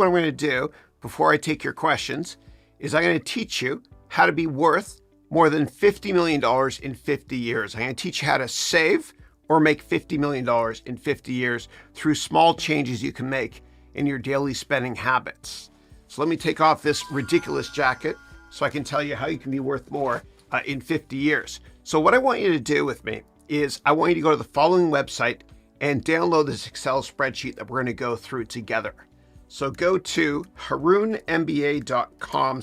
what I'm going to do before I take your questions is I'm going to teach you how to be worth more than $50 million in 50 years. I'm going to teach you how to save or make $50 million in 50 years through small changes you can make in your daily spending habits. So let me take off this ridiculous jacket so I can tell you how you can be worth more in 50 years. So what I want you to do with me is I want you to go to the following website and download this Excel spreadsheet that we're going to go through together. So go to harounmba.com/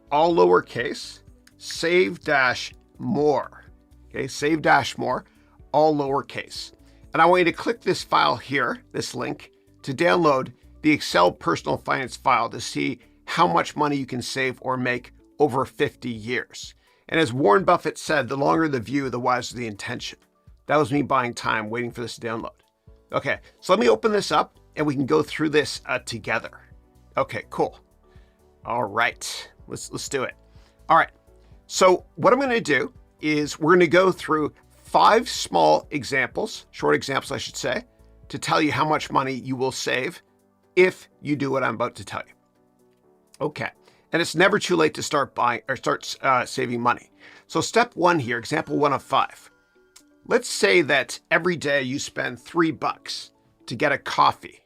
all lowercase, save-more. Okay, save-more, all lowercase. And I want you to click this file here, this link, to download the Excel personal finance file to see how much money you can save or make over 50 years. And as Warren Buffett said, the longer the view, the wiser the intention. That was me buying time, waiting for this to download. Okay, so let me open this up and we can go through this together. Okay, cool. All right, let's do it. All right, so what I'm gonna do is we're gonna go through 5 small examples, short examples I should say, to tell you how much money you will save if you do what I'm about to tell you. Okay, and it's never too late to start buying or start saving money. So step 1 here, example 1 of 5. Let's say that every day you spend $3 to get a coffee.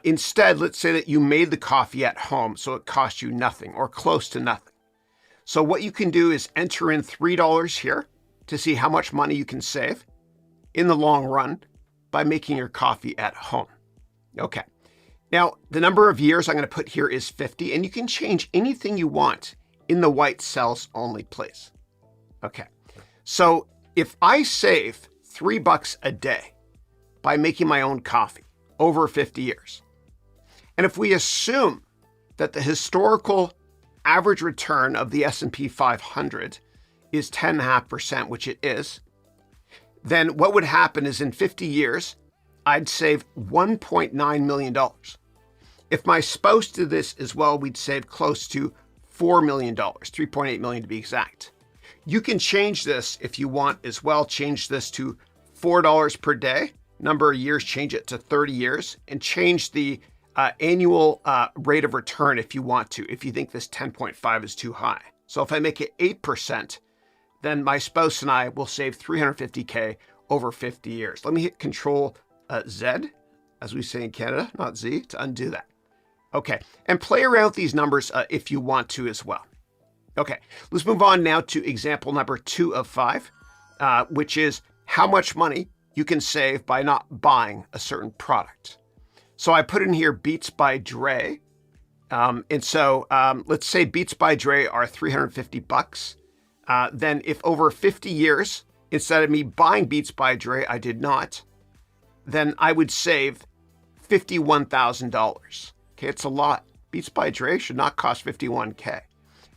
Instead, let's say that you made the coffee at home, so it cost you nothing or close to nothing. So what you can do is enter in $3 here to see how much money you can save in the long run by making your coffee at home. Okay. Now, the number of years I'm going to put here is 50, and you can change anything you want in the white cells only, please. Okay. So if I save $3 a day by making my own coffee over 50 years, and if we assume that the historical average return of the S&P 500 is 10.5%, which it is, then what would happen is in 50 years, I'd save $1.9 million. If my spouse did this as well, we'd save close to $4 million, $3.8 million to be exact. You can change this if you want as well. Change this to $4 per day, number of years, change it to 30 years, and change the annual rate of return if you want to, if you think this 10.5 is too high. So if I make it 8%, then my spouse and I will save $350K over 50 years. Let me hit Control Z, as we say in Canada, not Z, to undo that. Okay, and play around with these numbers if you want to as well. Okay, let's move on now to example number 2 of 5, which is how much money you can save by not buying a certain product. So I put in here Beats by Dre. And so let's say Beats by Dre are $350. Then if over 50 years, instead of me buying Beats by Dre, I did not, then I would save $51,000. Okay, it's a lot. Beats by Dre should not cost $51K.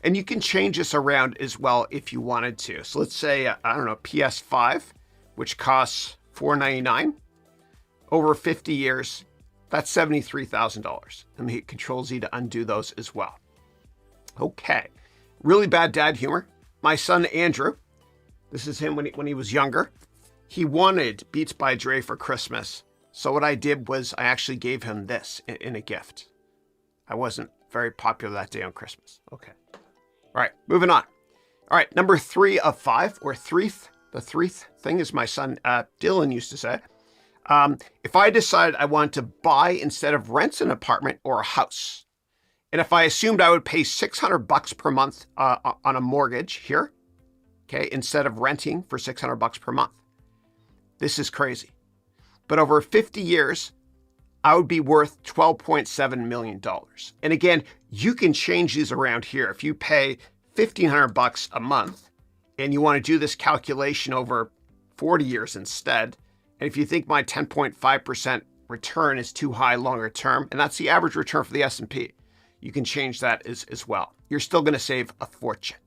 And you can change this around as well if you wanted to. So let's say, I don't know, PS5, which costs $499 over 50 years, that's $73,000. Let me hit Control Z to undo those as well. Okay, really bad dad humor. My son, Andrew, this is him when he was younger. He wanted Beats by Dre for Christmas. So what I did was I actually gave him this in a gift. I wasn't very popular that day on Christmas. Okay. All right, moving on. All right, number 3 of 5, or threeth. The threeth thing, as my son Dylan used to say. If I decided I wanted to buy instead of rent an apartment or a house, and if I assumed I would pay $600 per month on a mortgage here, okay, instead of renting for $600 per month, this is crazy. But over 50 years, I would be worth $12.7 million. And again, you can change these around here. If you pay $1,500 a month and you want to do this calculation over 40 years instead, and if you think my 10.5% return is too high longer term, and that's the average return for the S&P, you can change that as well. You're still going to save a fortune.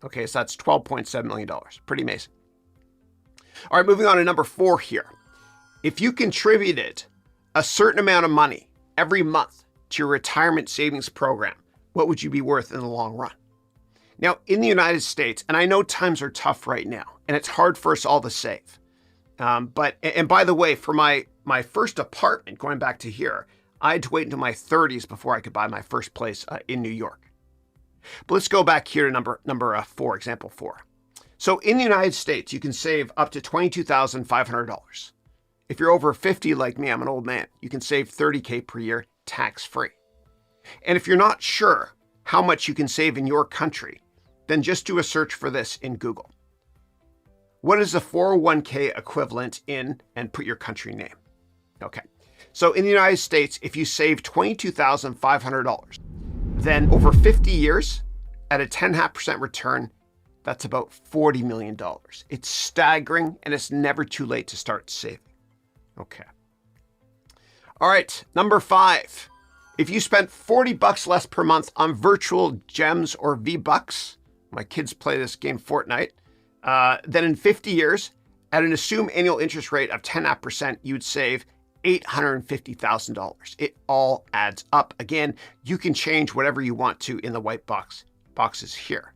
Okay, so that's $12.7 million. Pretty amazing. All right, moving on to number 4 here. If you contributed a certain amount of money every month to your retirement savings program, what would you be worth in the long run? Now, in the United States, and I know times are tough right now, and it's hard for us all to save. But by the way, for my first apartment, going back to here, I had to wait until my 30s before I could buy my first place in New York. But let's go back here to number 4, example 4. So in the United States, you can save up to $22,500. If you're over 50 like me, I'm an old man, you can save $30K per year tax-free. And if you're not sure how much you can save in your country, then just do a search for this in Google. What is the 401k equivalent in, and put your country name. Okay. So in the United States, if you save $22,500, then over 50 years at a 10.5% return, that's about $40 million. It's staggering, and it's never too late to start saving. Okay. All right, number 5. If you spent $40 less per month on virtual gems or V-Bucks, my kids play this game Fortnite, then in 50 years, at an assumed annual interest rate of 10.5%, you'd save $850,000. It all adds up. Again, you can change whatever you want to in the white boxes here.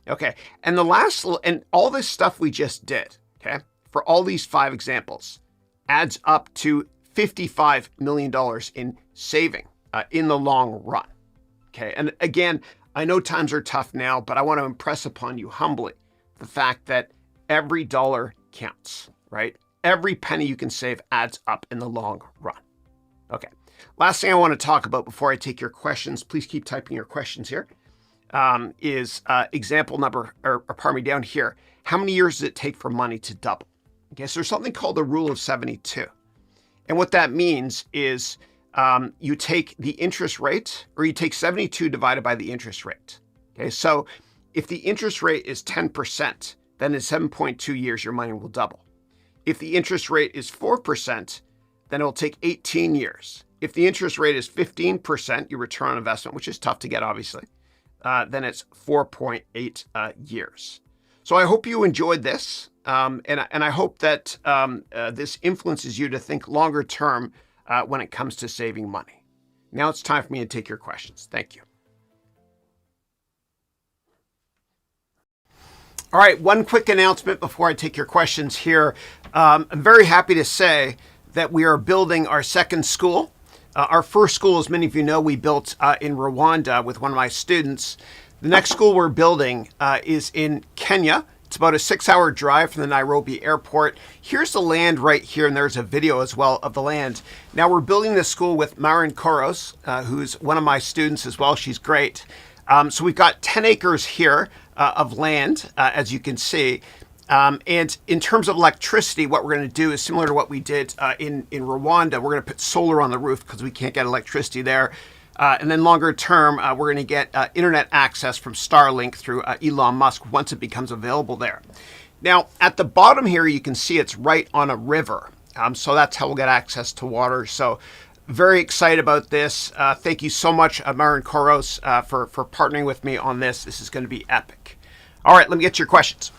Okay, and the last little, and all this stuff we just did, okay, for all these 5 examples, adds up to $55 million in saving in the long run. Okay, and again, I know times are tough now, but I want to impress upon you humbly the fact that every dollar counts, right? Every penny you can save adds up in the long run. Okay, last thing I want to talk about before I take your questions, please keep typing your questions here, is example number, or pardon me, down here. How many years does it take for money to double? Okay, so there's something called the rule of 72. And what that means is you take the interest rate, or you take 72 divided by the interest rate. Okay, so if the interest rate is 10%, then in 7.2 years, your money will double. If the interest rate is 4%, then it'll take 18 years. If the interest rate is 15%, your return on investment, which is tough to get, obviously, then it's 4.8 years. So I hope you enjoyed this, and I hope that this influences you to think longer term when it comes to saving money. Now it's time for me to take your questions. Thank you. All right, one quick announcement before I take your questions here. I'm very happy to say that we are building our second school. Our first school, as many of you know, we built in Rwanda with one of my students. The next school we're building is in Kenya. It's about a 6-hour drive from the Nairobi airport. Here's the land right here, and there's a video as well of the land. Now we're building this school with Marin Koros, who's one of my students as well. She's great. So we've got 10 acres here of land, as you can see. And in terms of electricity, what we're going to do is similar to what we did in Rwanda. We're going to put solar on the roof because we can't get electricity there. And then longer term, we're going to get internet access from Starlink through Elon Musk once it becomes available there. Now, at the bottom here, you can see it's right on a river. So that's how we'll get access to water. So very excited about this. Thank you so much, Marin Koros, for partnering with me on this. This is going to be epic. All right, let me get to your questions.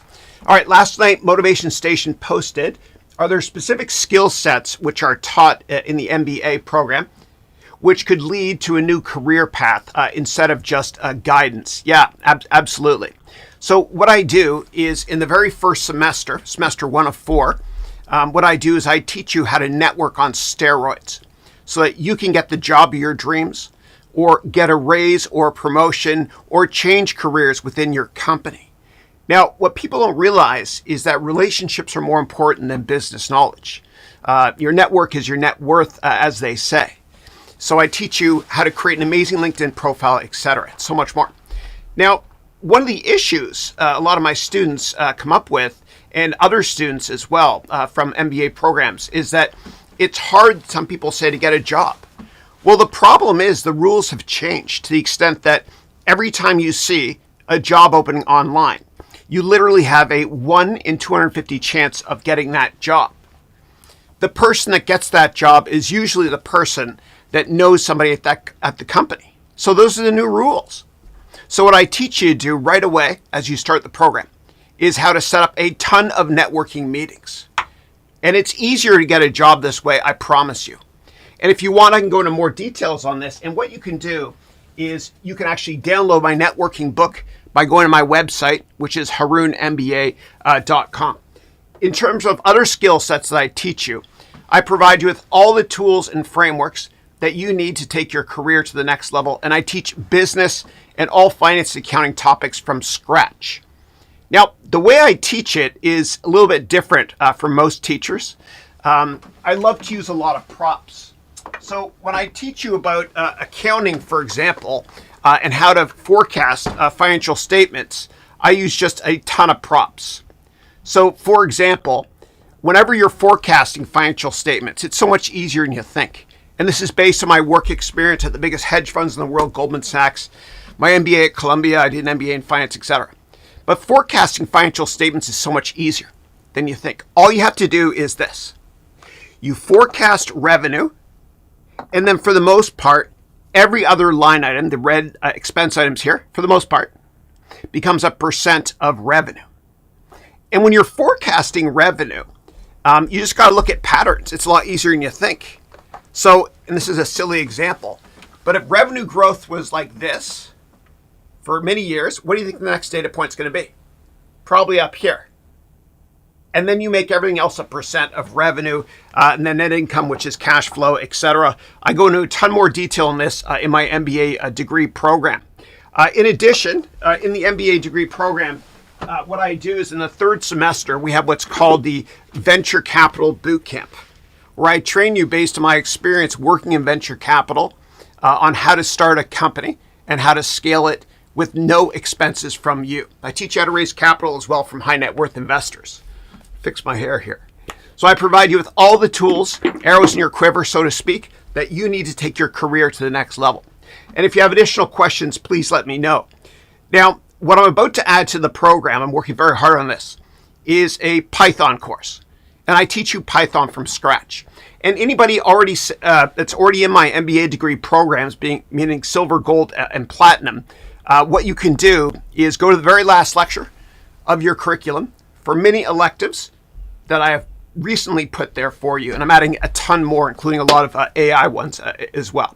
All right, last night, Motivation Station posted, are there specific skill sets which are taught in the MBA program which could lead to a new career path instead of just guidance? Yeah, absolutely. So what I do is in the very first semester, semester 1 of 4, what I do is I teach you how to network on steroids so that you can get the job of your dreams or get a raise or a promotion or change careers within your company. Now, what people don't realize is that relationships are more important than business knowledge. Your network is your net worth, as they say. So I teach you how to create an amazing LinkedIn profile, etc. So much more. Now, one of the issues a lot of my students come up with, and other students as well from MBA programs, is that it's hard, some people say, to get a job. Well, the problem is the rules have changed to the extent that every time you see a job opening online, you literally have a 1 in 250 chance of getting that job. The person that gets that job is usually the person that knows somebody at the company. So those are the new rules. So what I teach you to do right away as you start the program is how to set up a ton of networking meetings. And it's easier to get a job this way, I promise you. And if you want, I can go into more details on this. And what you can do is you can actually download my networking book by going to my website, which is harounmba.com. In terms of other skill sets that I teach you, I provide you with all the tools and frameworks that you need to take your career to the next level, and I teach business and all finance and accounting topics from scratch. Now, the way I teach it is a little bit different from most teachers. I love to use a lot of props. So when I teach you about accounting, for example, and how to forecast financial statements, I use just a ton of props. So for example, whenever you're forecasting financial statements, it's so much easier than you think. And this is based on my work experience at the biggest hedge funds in the world, Goldman Sachs, my MBA at Columbia, I did an MBA in finance, etc. But forecasting financial statements is so much easier than you think. All you have to do is this. You forecast revenue, and then for the most part, every other line item, the red expense items here, for the most part, becomes a percent of revenue. And when you're forecasting revenue, you just got to look at patterns. It's a lot easier than you think. So, and this is a silly example, but if revenue growth was like this for many years, what do you think the next data point is going to be? Probably up here. And then you make everything else a percent of revenue, and then net income, which is cash flow, etc. I go into a ton more detail on this in my MBA degree program. In addition, in the MBA degree program, what I do is in the third semester, we have what's called the Venture Capital Bootcamp, where I train you based on my experience working in venture capital on how to start a company and how to scale it with no expenses from you. I teach you how to raise capital as well from high net worth investors. Fix my hair here. So I provide you with all the tools, arrows in your quiver, so to speak, that you need to take your career to the next level. And if you have additional questions, please let me know. Now, what I'm about to add to the program, I'm working very hard on this, is a Python course. And I teach you Python from scratch. And anybody already that's already in my MBA degree programs, meaning silver, gold, and platinum, what you can do is go to the very last lecture of your curriculum for many electives that I have recently put there for you. And I'm adding a ton more, including a lot of AI ones as well.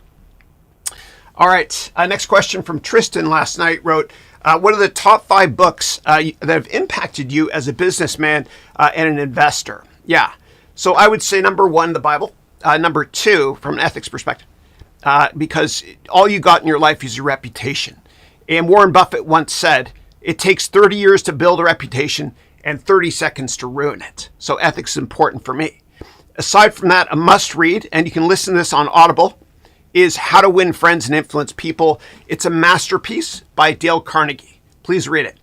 All right, next question from Tristan last night wrote, what are the top 5 books that have impacted you as a businessman and an investor? Yeah, so I would say number 1, the Bible. Number 2, from an ethics perspective, because all you got in your life is your reputation. And Warren Buffett once said, it takes 30 years to build a reputation and 30 seconds to ruin it. So ethics is important for me. Aside from that, a must read, and you can listen to this on Audible, is How to Win Friends and Influence People. It's a masterpiece by Dale Carnegie. Please read it.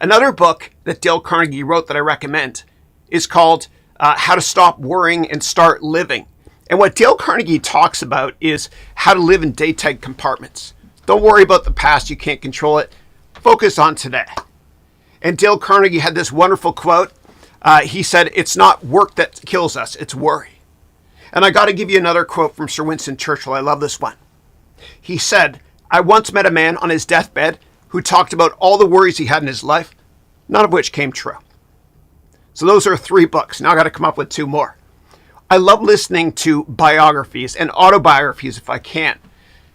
Another book that Dale Carnegie wrote that I recommend is called How to Stop Worrying and Start Living. And what Dale Carnegie talks about is how to live in day-tight compartments. Don't worry about the past. You can't control it. Focus on today. And Dale Carnegie had this wonderful quote. He said, it's not work that kills us, it's worry. And I got to give you another quote from Sir Winston Churchill. I love this one. He said, I once met a man on his deathbed who talked about all the worries he had in his life, none of which came true. So those are 3 books. Now I got to come up with 2 more. I love listening to biographies and autobiographies if I can,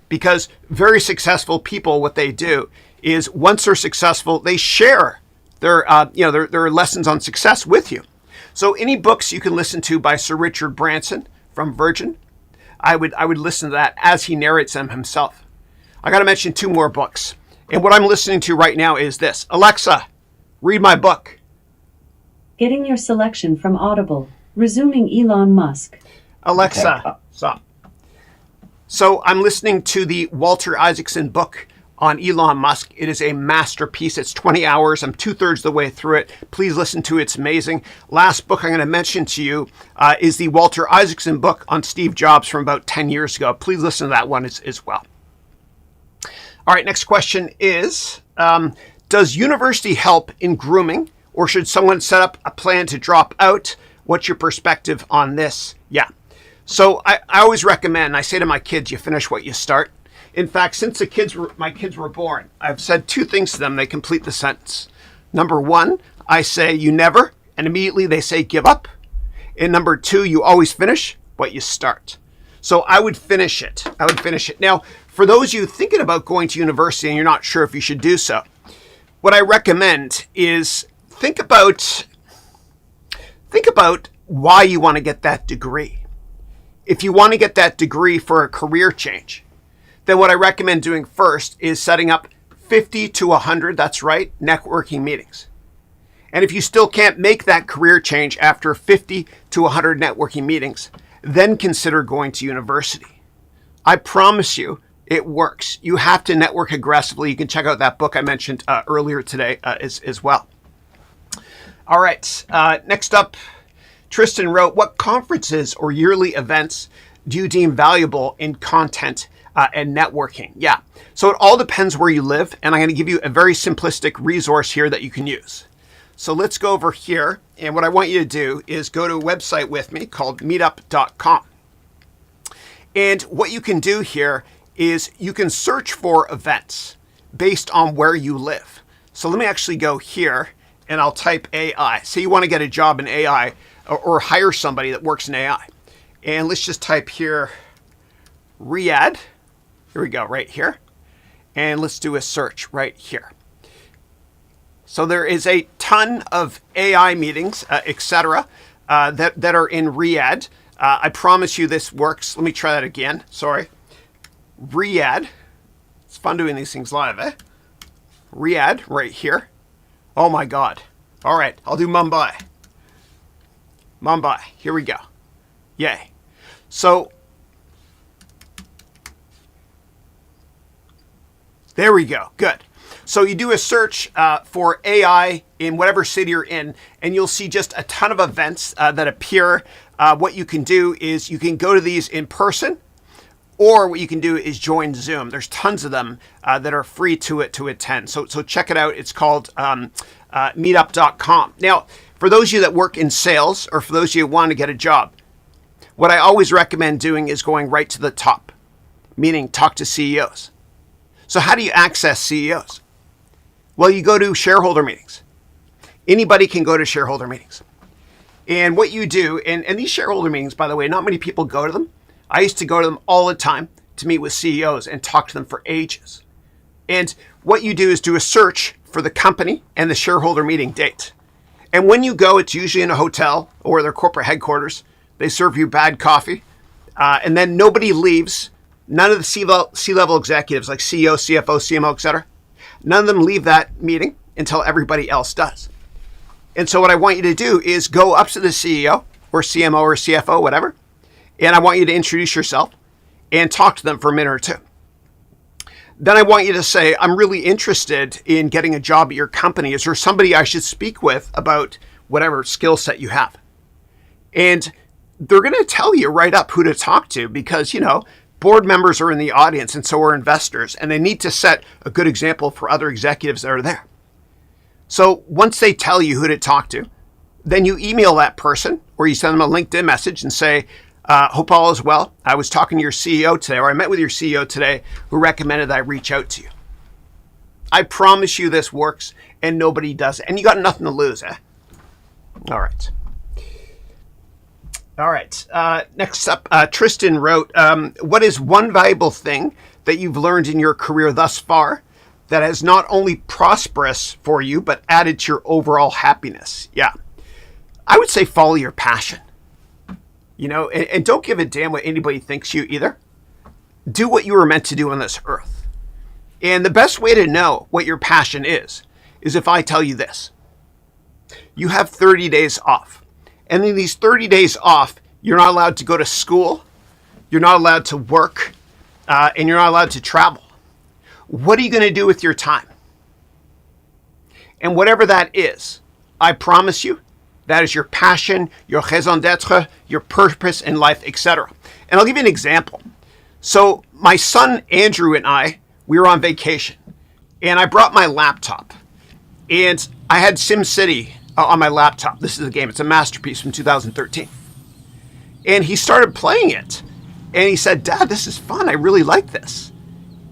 because very successful people, what they do is once they're successful, they share their lessons on success with you. So any books you can listen to by Sir Richard Branson from Virgin, I would listen to that as he narrates them himself. I got to mention 2 more books. And what I'm listening to right now is this. Alexa, read my book. Getting your selection from Audible. Resuming Elon Musk. Alexa, stop. So I'm listening to the Walter Isaacson book on Elon Musk. It is a masterpiece. It's 20 hours. I'm 2/3 the way through it. Please listen to it. It's amazing. Last book I'm going to mention to you is the Walter Isaacson book on Steve Jobs from about 10 years ago. Please listen to that one as well. All right, next question is, does university help in grooming, or should someone set up a plan to drop out? What's your perspective on this? Yeah. So I always recommend, I say to my kids, you finish what you start. In fact, since my kids were born, I've said 2 things to them. They complete the sentence. Number 1, I say you never, and immediately they say give up. And number 2, you always finish what you start. So I would finish it. Now, for those of you thinking about going to university and you're not sure if you should do so, what I recommend is think about why you want to get that degree. if you want to get that degree for a career change, then what I recommend doing first is setting up 50 to 100, that's right, networking meetings. And if you still can't make that career change after 50 to 100 networking meetings, then consider going to university. I promise you, it works. You have to network aggressively. You can check out that book I mentioned earlier today as well. All right, next up, Tristan wrote, what conferences or yearly events do you deem valuable in content and networking? Yeah, so it all depends where you live, and I'm going to give you a very simplistic resource here that you can use. So let's go over here, and what I want you to do is go to a website with me called meetup.com. And what you can do here is you can search for events based on where you live. So let me actually go here and I'll type AI. Say you want to get a job in AI or hire somebody that works in AI. And let's just type here Riyadh. Here we go, right here. And let's do a search right here. So there is a ton of AI meetings, etc., that are in Riyadh. I promise you this works. Let me try that again. Sorry. Riyadh. It's fun doing these things live, eh? Riyadh, right here. Oh my God. All right, I'll do Mumbai. Mumbai, here we go. Yay. So, there we go, good. So you do a search for AI in whatever city you're in, and you'll see just a ton of events that appear. What you can do is you can go to these in person, or what you can do is join Zoom. There's tons of them that are free to attend. So check it out. It's called meetup.com. Now, for those of you that work in sales, or for those of you who want to get a job, what I always recommend doing is going right to the top, meaning talk to CEOs. So how do you access CEOs? Well, you go to shareholder meetings. Anybody can go to shareholder meetings. And what you do, and these shareholder meetings, by the way, not many people go to them. I used to go to them all the time to meet with CEOs and talk to them for ages. And what you do is do a search for the company and the shareholder meeting date. And when you go, it's usually in a hotel or their corporate headquarters. They serve you bad coffee. And then nobody leaves. None of the C-level executives like CEO, CFO, CMO, etc. None of them leave that meeting until everybody else does. And so what I want you to do is go up to the CEO or CMO or CFO, whatever. And I want you to introduce yourself and talk to them for a minute or two. Then I want you to say, I'm really interested in getting a job at your company. Is there somebody I should speak with about whatever skill set you have? And they're going to tell you right up who to talk to because, board members are in the audience and so are investors, and they need to set a good example for other executives that are there. So once they tell you who to talk to, then you email that person or you send them a LinkedIn message and say, hope all is well. I was talking to your CEO today, or I met with your CEO today who recommended I reach out to you. I promise you this works and nobody does it. And you got nothing to lose, eh? All right. All right. Next up, Tristan wrote, what is one valuable thing that you've learned in your career thus far that has not only prosperous for you, but added to your overall happiness? Yeah. I would say follow your passion. And don't give a damn what anybody thinks you either. Do what you were meant to do on this earth. And the best way to know what your passion is if I tell you this. You have 30 days off. And in these 30 days off, you're not allowed to go to school, you're not allowed to work, and you're not allowed to travel. What are you going to do with your time? And whatever that is, I promise you, that is your passion, your raison d'être, your purpose in life, etc. And I'll give you an example. So my son, Andrew, and I, we were on vacation. And I brought my laptop. And I had SimCity on my laptop. This is a game. It's a masterpiece from 2013. And he started playing it. And he said, Dad, this is fun. I really like this.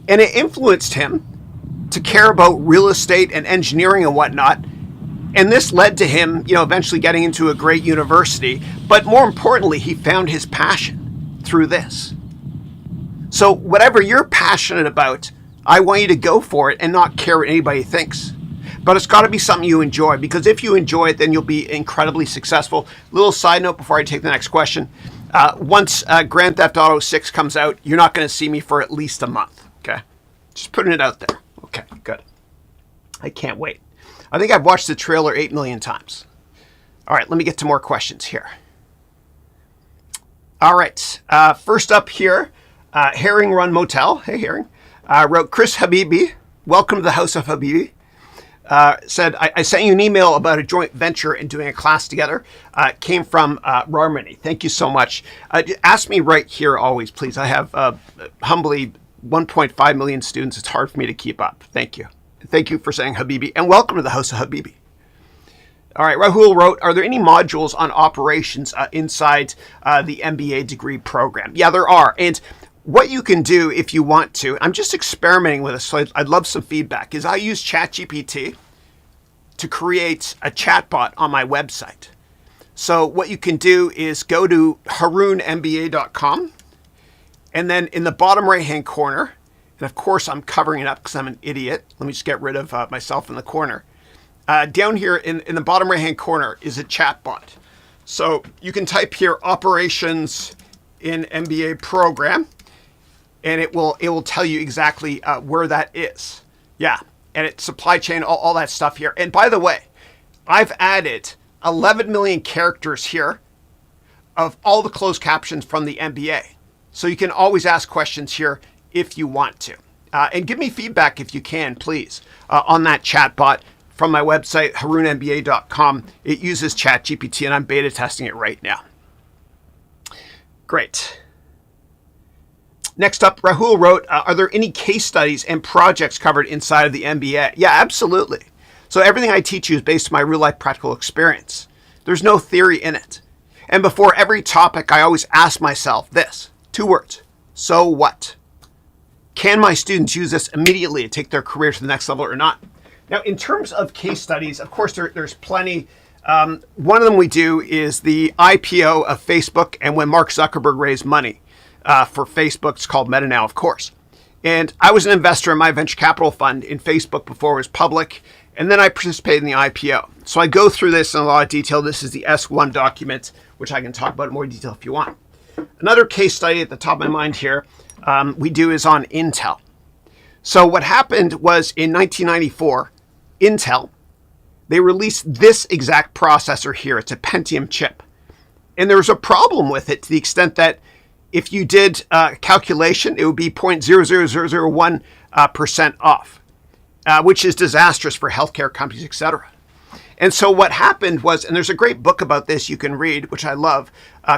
And it influenced him to care about real estate and engineering and whatnot. And this led to him, eventually getting into a great university. But more importantly, he found his passion through this. So whatever you're passionate about, I want you to go for it and not care what anybody thinks. But it's got to be something you enjoy, because if you enjoy it, then you'll be incredibly successful. Little side note before I take the next question. Once Grand Theft Auto 6 comes out, you're not going to see me for at least a month. Okay, just putting it out there. Okay, good. I can't wait. I think I've watched the trailer 8 million times. All right, let me get to more questions here. All right, first up here, Haroun Run Motel, hey Haroun, wrote, Chris Habibi, welcome to the House of Habibi. Said, I sent you an email about a joint venture and doing a class together. It came from Rarmony. Thank you so much. Ask me right here always, please. I have humbly 1.5 million students. It's hard for me to keep up. Thank you. Thank you for saying Habibi, and welcome to the House of Habibi. All right, Rahul wrote, are there any modules on operations inside the MBA degree program? Yeah, there are. And what you can do if you want to, I'm just experimenting with this, so I'd love some feedback, is I use ChatGPT to create a chatbot on my website. So what you can do is go to harounmba.com, and then in the bottom right-hand corner, and of course I'm covering it up because I'm an idiot. Let me just get rid of myself in the corner. Down here in the bottom right-hand corner is a chatbot. So you can type here operations in MBA program, and it will tell you exactly where that is. Yeah, and it's supply chain, all that stuff here. And by the way, I've added 11 million characters here of all the closed captions from the MBA. So you can always ask questions here if you want to. And give me feedback if you can, please, on that chatbot from my website, harounmba.com. It uses ChatGPT, and I'm beta testing it right now. Great. Next up, Rahul wrote, are there any case studies and projects covered inside of the MBA? Yeah, absolutely. So everything I teach you is based on my real-life practical experience. There's no theory in it. And before every topic, I always ask myself this, 2 words, so what? Can my students use this immediately to take their career to the next level or not? Now, in terms of case studies, of course, there's plenty. One of them we do is the IPO of Facebook, and when Mark Zuckerberg raised money for Facebook. It's called Meta now, of course. And I was an investor in my venture capital fund in Facebook before it was public, and then I participated in the IPO. So I go through this in a lot of detail. This is the S1 document, which I can talk about in more detail if you want. Another case study at the top of my mind here we do is on Intel. So what happened was in 1994, Intel, they released this exact processor here. It's a Pentium chip. And there was a problem with it to the extent that if you did a calculation, it would be 0.00001% off, which is disastrous for healthcare companies, etc. And so what happened was, and there's a great book about this you can read, which I love,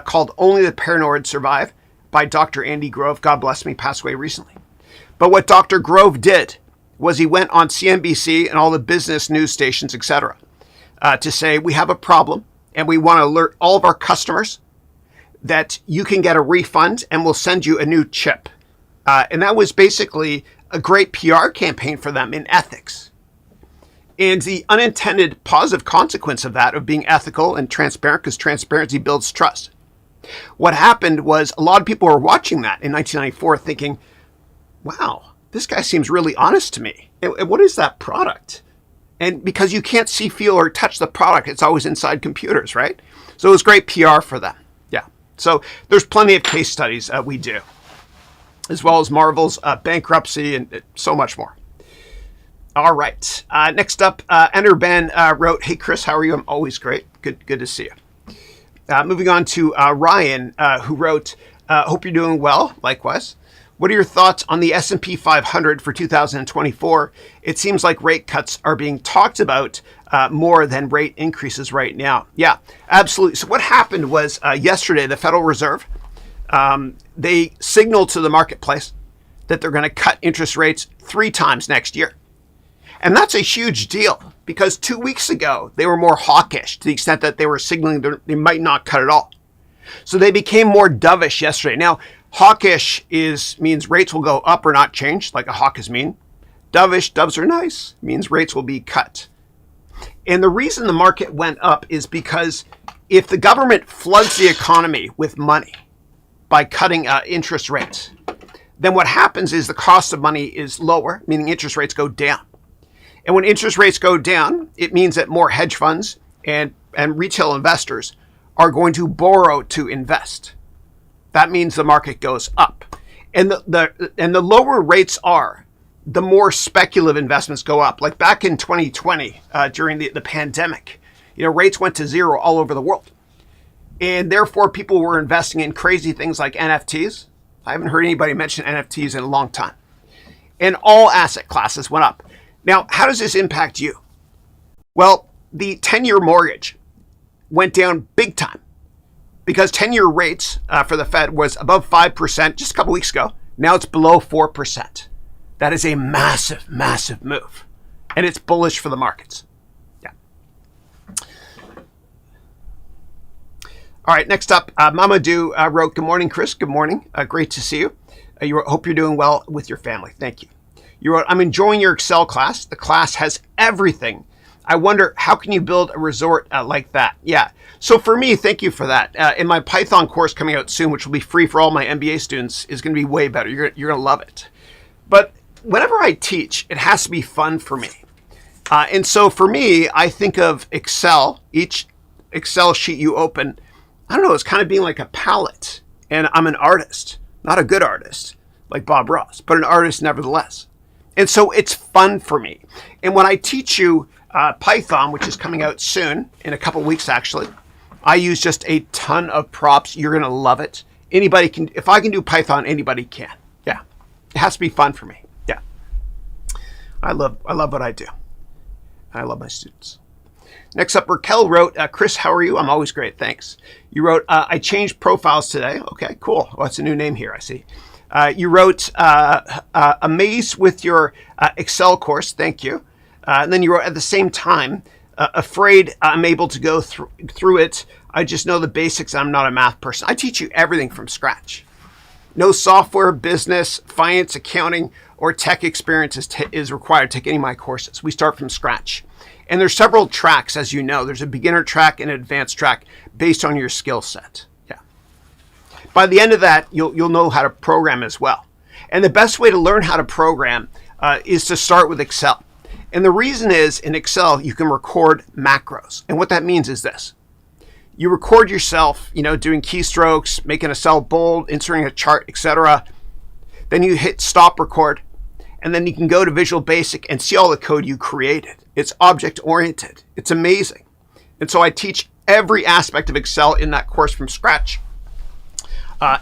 called Only the Paranoid Survive by Dr. Andy Grove. God bless him, he passed away recently. But what Dr. Grove did was he went on CNBC and all the business news stations, etc., to say, we have a problem and we want to alert all of our customers that you can get a refund and we'll send you a new chip. And that was basically a great PR campaign for them in ethics. And the unintended positive consequence of that, of being ethical and transparent, because transparency builds trust. What happened was a lot of people were watching that in 1994 thinking, wow, this guy seems really honest to me. And what is that product? And because you can't see, feel, or touch the product, it's always inside computers, right? So it was great PR for them. Yeah. So there's plenty of case studies we do, as well as Marvel's bankruptcy and so much more. All right. Next up, Enter Ben wrote, hey, Chris, how are you? I'm always great. Good to see you. Moving on to Ryan, who wrote, hope you're doing well. Likewise. What are your thoughts on the S&P 500 for 2024? It seems like rate cuts are being talked about more than rate increases right now. Yeah, absolutely. So what happened was yesterday, the Federal Reserve, they signaled to the marketplace that they're going to cut interest rates 3 times next year. And that's a huge deal because 2 weeks ago, they were more hawkish to the extent that they were signaling that they might not cut at all. So they became more dovish yesterday. Now, hawkish means rates will go up or not change, like a hawk is mean. Dovish, doves are nice, means rates will be cut. And the reason the market went up is because if the government floods the economy with money by cutting interest rates, then what happens is the cost of money is lower, meaning interest rates go down. And when interest rates go down, it means that more hedge funds and retail investors are going to borrow to invest. that means the market goes up. And the lower rates are, the more speculative investments go up. Like back in 2020, during the pandemic, rates went to zero all over the world. And therefore, people were investing in crazy things like NFTs. I haven't heard anybody mention NFTs in a long time. And all asset classes went up. Now, how does this impact you? Well, the 10-year mortgage went down big time because 10-year rates for the Fed was above 5% just a couple weeks ago. Now it's below 4%. That is a massive, massive move. And it's bullish for the markets. Yeah. All right, next up, Mamadou wrote, "Good morning, Chris. Good morning. Great to see you. Hope you're doing well with your family. Thank you." You wrote, "I'm enjoying your Excel class. The class has everything. I wonder, how can you build a resort like that?" Yeah. So for me, thank you for that. In my Python course coming out soon, which will be free for all my MBA students, is going to be way better. You're going to love it. But whenever I teach, it has to be fun for me. And so for me, I think of Excel, each Excel sheet you open, I don't know, it's kind of being like a palette. And I'm an artist, not a good artist like Bob Ross, but an artist nevertheless. And so it's fun for me. And when I teach you Python, which is coming out soon, in a couple weeks actually, I use just a ton of props. You're going to love it. Anybody can, if I can do Python, anybody can. Yeah. It has to be fun for me. Yeah. I love what I do. I love my students. Next up, Raquel wrote, "Chris, how are you? I'm always great, thanks." You wrote, "I changed profiles today." Okay, cool. Well, that's a new name here, I see. You wrote, "Amazed with your Excel course, thank you." And then you wrote, "At the same time, afraid I'm able to go through it. I just know the basics. I'm not a math person." I teach you everything from scratch. No software, business, finance, accounting, or tech experience is required to take any of my courses. We start from scratch. And there's several tracks, as you know. There's a beginner track and an advanced track based on your skill set. Yeah. By the end of that, you'll know how to program as well. And the best way to learn how to program is to start with Excel. And the reason is, in Excel, you can record macros. And what that means is this. You record yourself, doing keystrokes, making a cell bold, inserting a chart, etc. Then you hit stop record. And then you can go to Visual Basic and see all the code you created. It's object-oriented. It's amazing. And so I teach every aspect of Excel in that course from scratch.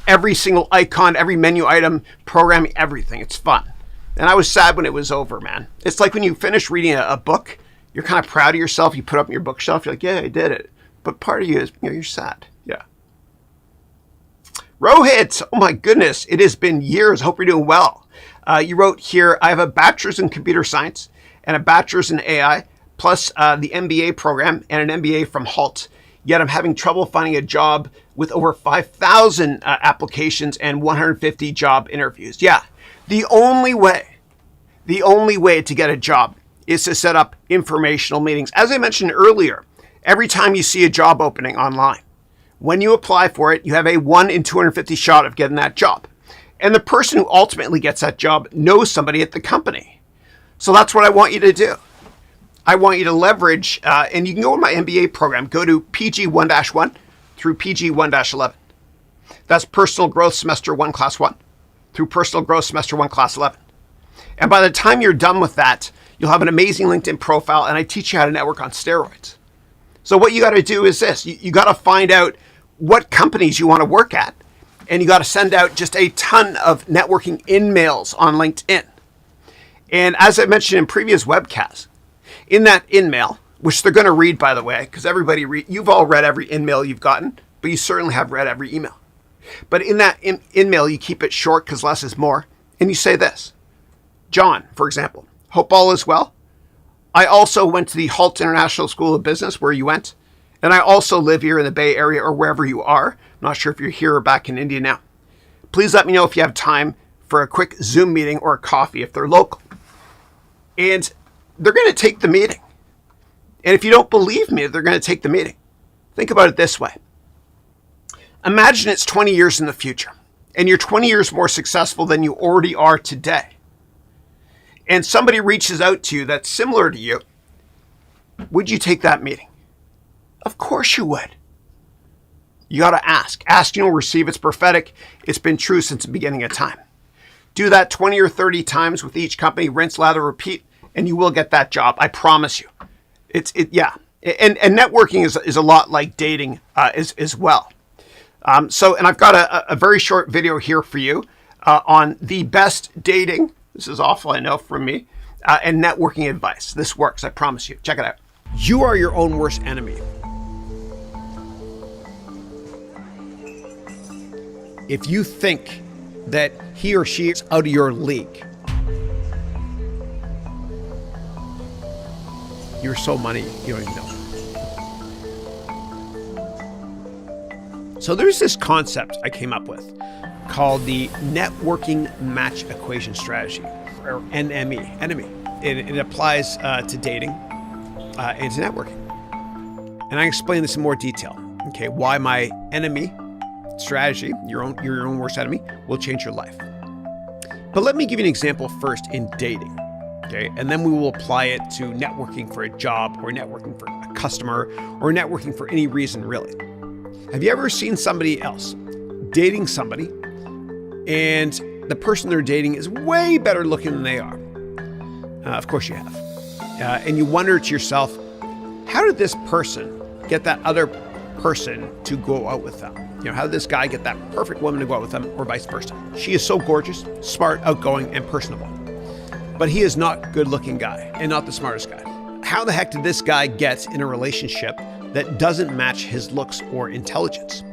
Every single icon, every menu item, programming, everything. It's fun. And I was sad when it was over, man. It's like when you finish reading a book, you're kind of proud of yourself. You put up on your bookshelf. You're like, yeah, I did it. But part of you is, you're sad. Yeah. Rohit, oh my goodness. It has been years. Hope you're doing well. You wrote here, "I have a bachelor's in computer science and a bachelor's in AI, plus the MBA program and an MBA from HALT. Yet I'm having trouble finding a job with over 5,000 applications and 150 job interviews." Yeah, the only way to get a job is to set up informational meetings. As I mentioned earlier, every time you see a job opening online, when you apply for it, you have a 1 in 250 shot of getting that job. And the person who ultimately gets that job knows somebody at the company. So that's what I want you to do. I want you to leverage, and you can go in my MBA program, go to PG1-1 through PG1-11. That's Personal Growth Semester 1, Class 1 through Personal Growth Semester 1, Class 11. And by the time you're done with that, you'll have an amazing LinkedIn profile, and I teach you how to network on steroids. So what you got to do is this. You got to find out what companies you want to work at. And you got to send out just a ton of networking in-mails on LinkedIn. And as I mentioned in previous webcasts, in that in-mail, which they're going to read, by the way, because you've all read every in-mail you've gotten, but you certainly have read every email. But in that in-mail, you keep it short because less is more. And you say this. John, for example, "Hope all is well. I also went to the HALT International School of Business where you went. And I also live here in the Bay Area or wherever you are. I'm not sure if you're here or back in India now. Please let me know if you have time for a quick Zoom meeting or a coffee if they're local." And they're going to take the meeting. And if you don't believe me, they're going to take the meeting. Think about it this way. Imagine it's 20 years in the future, and you're 20 years more successful than you already are today. And somebody reaches out to you that's similar to you. Would you take that meeting? Of course you would. You got to ask. Ask, you'll receive. It's prophetic. It's been true since the beginning of time. Do that 20 or 30 times with each company, rinse, lather, repeat, and you will get that job. I promise you. Yeah. And networking is a lot like dating as well. And I've got a very short video here for you on the best dating. This is awful, I know, from me. And networking advice. This works, I promise you. Check it out. You are your own worst enemy. If you think that he or she is out of your league, you're so money you don't even know. So there's this concept I came up with called the networking match equation strategy, or NME, enemy. It applies to dating and to networking. And I explain this in more detail. Okay, why my enemy strategy, your own worst enemy, will change your life. But let me give you an example first in dating. Okay, and then we will apply it to networking for a job, or networking for a customer, or networking for any reason really. Have you ever seen somebody else dating somebody and the person they're dating is way better looking than they are? Of course you have. And you wonder to yourself, how did this person get that other person to go out with them? How did this guy get that perfect woman to go out with them, or vice versa? She is so gorgeous, smart, outgoing, and personable. But he is not a good-looking guy and not the smartest guy. How the heck did this guy get in a relationship that doesn't match his looks or intelligence?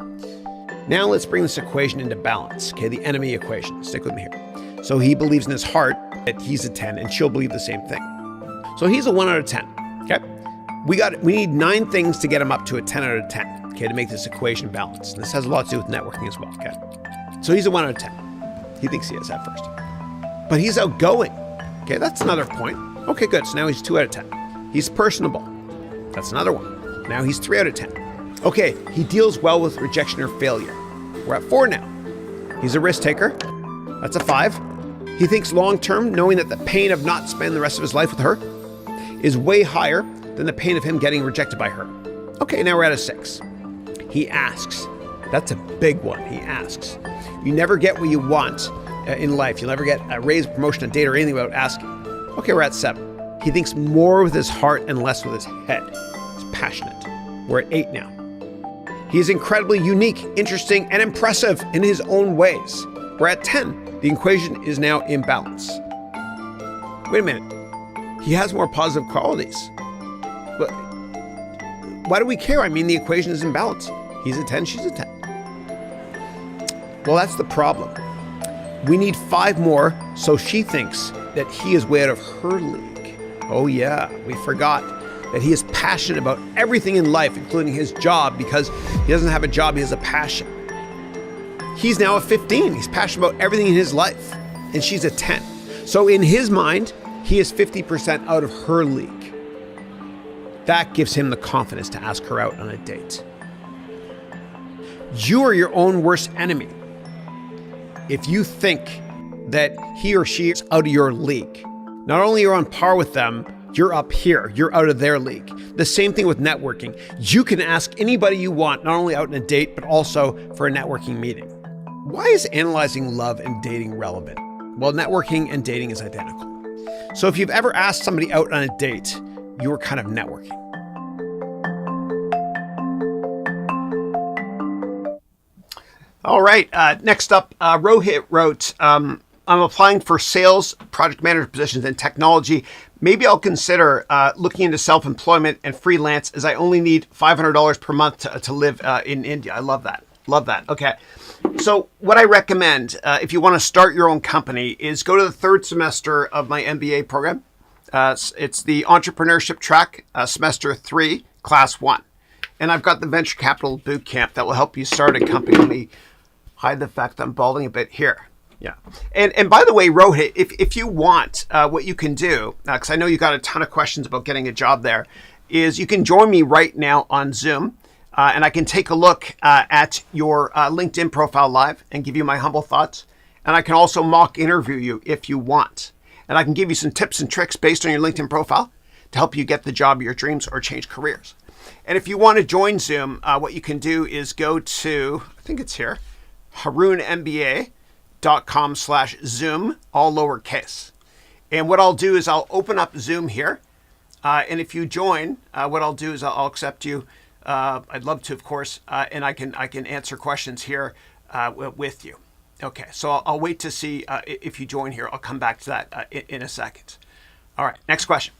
Now let's bring this equation into balance. Okay, the enemy equation. Stick with me here. So he believes in his heart that he's a 10 and she'll believe the same thing. So he's a 1 out of 10. Okay, we need 9 things to get him up to a 10 out of 10. Okay, to make this equation balanced. And this has a lot to do with networking as well. Okay, so he's a 1 out of 10. He thinks he is at first, but he's outgoing. Okay, that's another point. Okay, good. So now he's 2 out of 10. He's personable. That's another one. Now he's 3 out of 10. Okay, he deals well with rejection or failure. We're at 4 now. He's a risk taker. That's a 5. He thinks long-term, knowing that the pain of not spending the rest of his life with her is way higher than the pain of him getting rejected by her. Okay, now we're at a 6. He asks. That's a big one. He asks. You never get what you want in life. You'll never get a raise, promotion, a date, or anything without asking. Okay, we're at 7. He thinks more with his heart and less with his head. He's passionate. We're at 8 now. He is incredibly unique, interesting, and impressive in his own ways. We're at 10. The equation is now in balance. Wait a minute. He has more positive qualities. But why do we care? I mean, the equation is in balance. He's a 10, she's a 10. Well, that's the problem. We need 5 more, so she thinks that he is way out of her league. Oh yeah, we forgot that he is passionate about everything in life, including his job, because he doesn't have a job, he has a passion. He's now a 15. He's passionate about everything in his life, and she's a 10. So in his mind, he is 50% out of her league. That gives him the confidence to ask her out on a date. You are your own worst enemy. If you think that he or she is out of your league, not only you're on par with them, you're up here, you're out of their league. The same thing with networking. You can ask anybody you want, not only out on a date, but also for a networking meeting. Why is analyzing love and dating relevant? Well, networking and dating is identical. So if you've ever asked somebody out on a date, you were kind of networking. All right, next up, Rohit wrote, I'm applying for sales, project manager positions in technology. Maybe I'll consider looking into self-employment and freelance, as I only need $500 per month to live in India. I love that. Love that. Okay. So what I recommend, if you want to start your own company, is go to the 3rd semester of my MBA program. It's the entrepreneurship track, semester 3, class 1. And I've got the venture capital boot camp that will help you start a company. Let me hide the fact that I'm balding a bit here. Yeah. And by the way, Rohit, if you want, what you can do, because I know you got a ton of questions about getting a job there, is you can join me right now on Zoom. And I can take a look at your LinkedIn profile live and give you my humble thoughts. And I can also mock interview you if you want. And I can give you some tips and tricks based on your LinkedIn profile to help you get the job of your dreams or change careers. And if you want to join Zoom, what you can do is go to, I think it's here, harounmba.com/Zoom, all lowercase. And what I'll do is I'll open up Zoom here. And if you join, what I'll do is I'll accept you. I'd love to, of course, and I can answer questions here with you. Okay, so I'll wait to see if you join here. I'll come back to that in a second. All right, next question.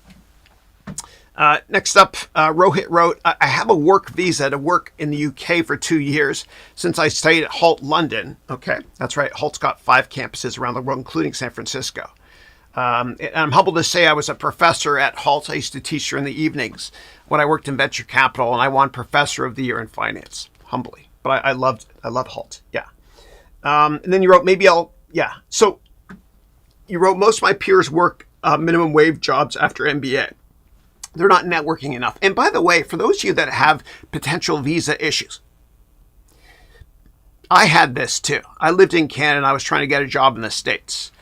Next up, Rohit wrote, I have a work visa to work in the UK for 2 years since I studied at Halt London. Okay, that's right. Halt's got 5 campuses around the world, including San Francisco. And I'm humbled to say I was a professor at Halt. I used to teach during the evenings when I worked in venture capital, and I won Professor of the Year in Finance, humbly. But I love Halt, yeah. And then you wrote, So you wrote, most of my peers work minimum wage jobs after MBA. They're not networking enough. And by the way, for those of you that have potential visa issues, I had this too. I lived in Canada and I was trying to get a job in the States.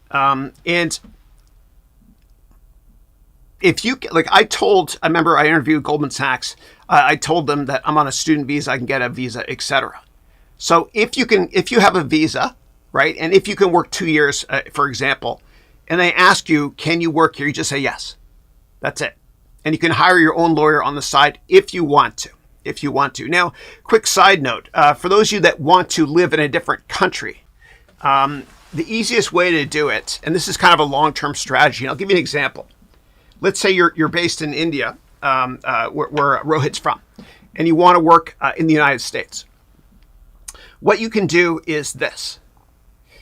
And if you, I remember I interviewed Goldman Sachs. I told them that I'm on a student visa, I can get a visa, etc. So if you have a visa, right, and if you can work 2 years, for example, and they ask you, can you work here? You just say yes. That's it. And you can hire your own lawyer on the side if you want to. Now, quick side note, for those of you that want to live in a different country, the easiest way to do it, and this is kind of a long-term strategy, and I'll give you an example. Let's say you're based in India, where Rohit's from, and you want to work in the United States. What you can do is this.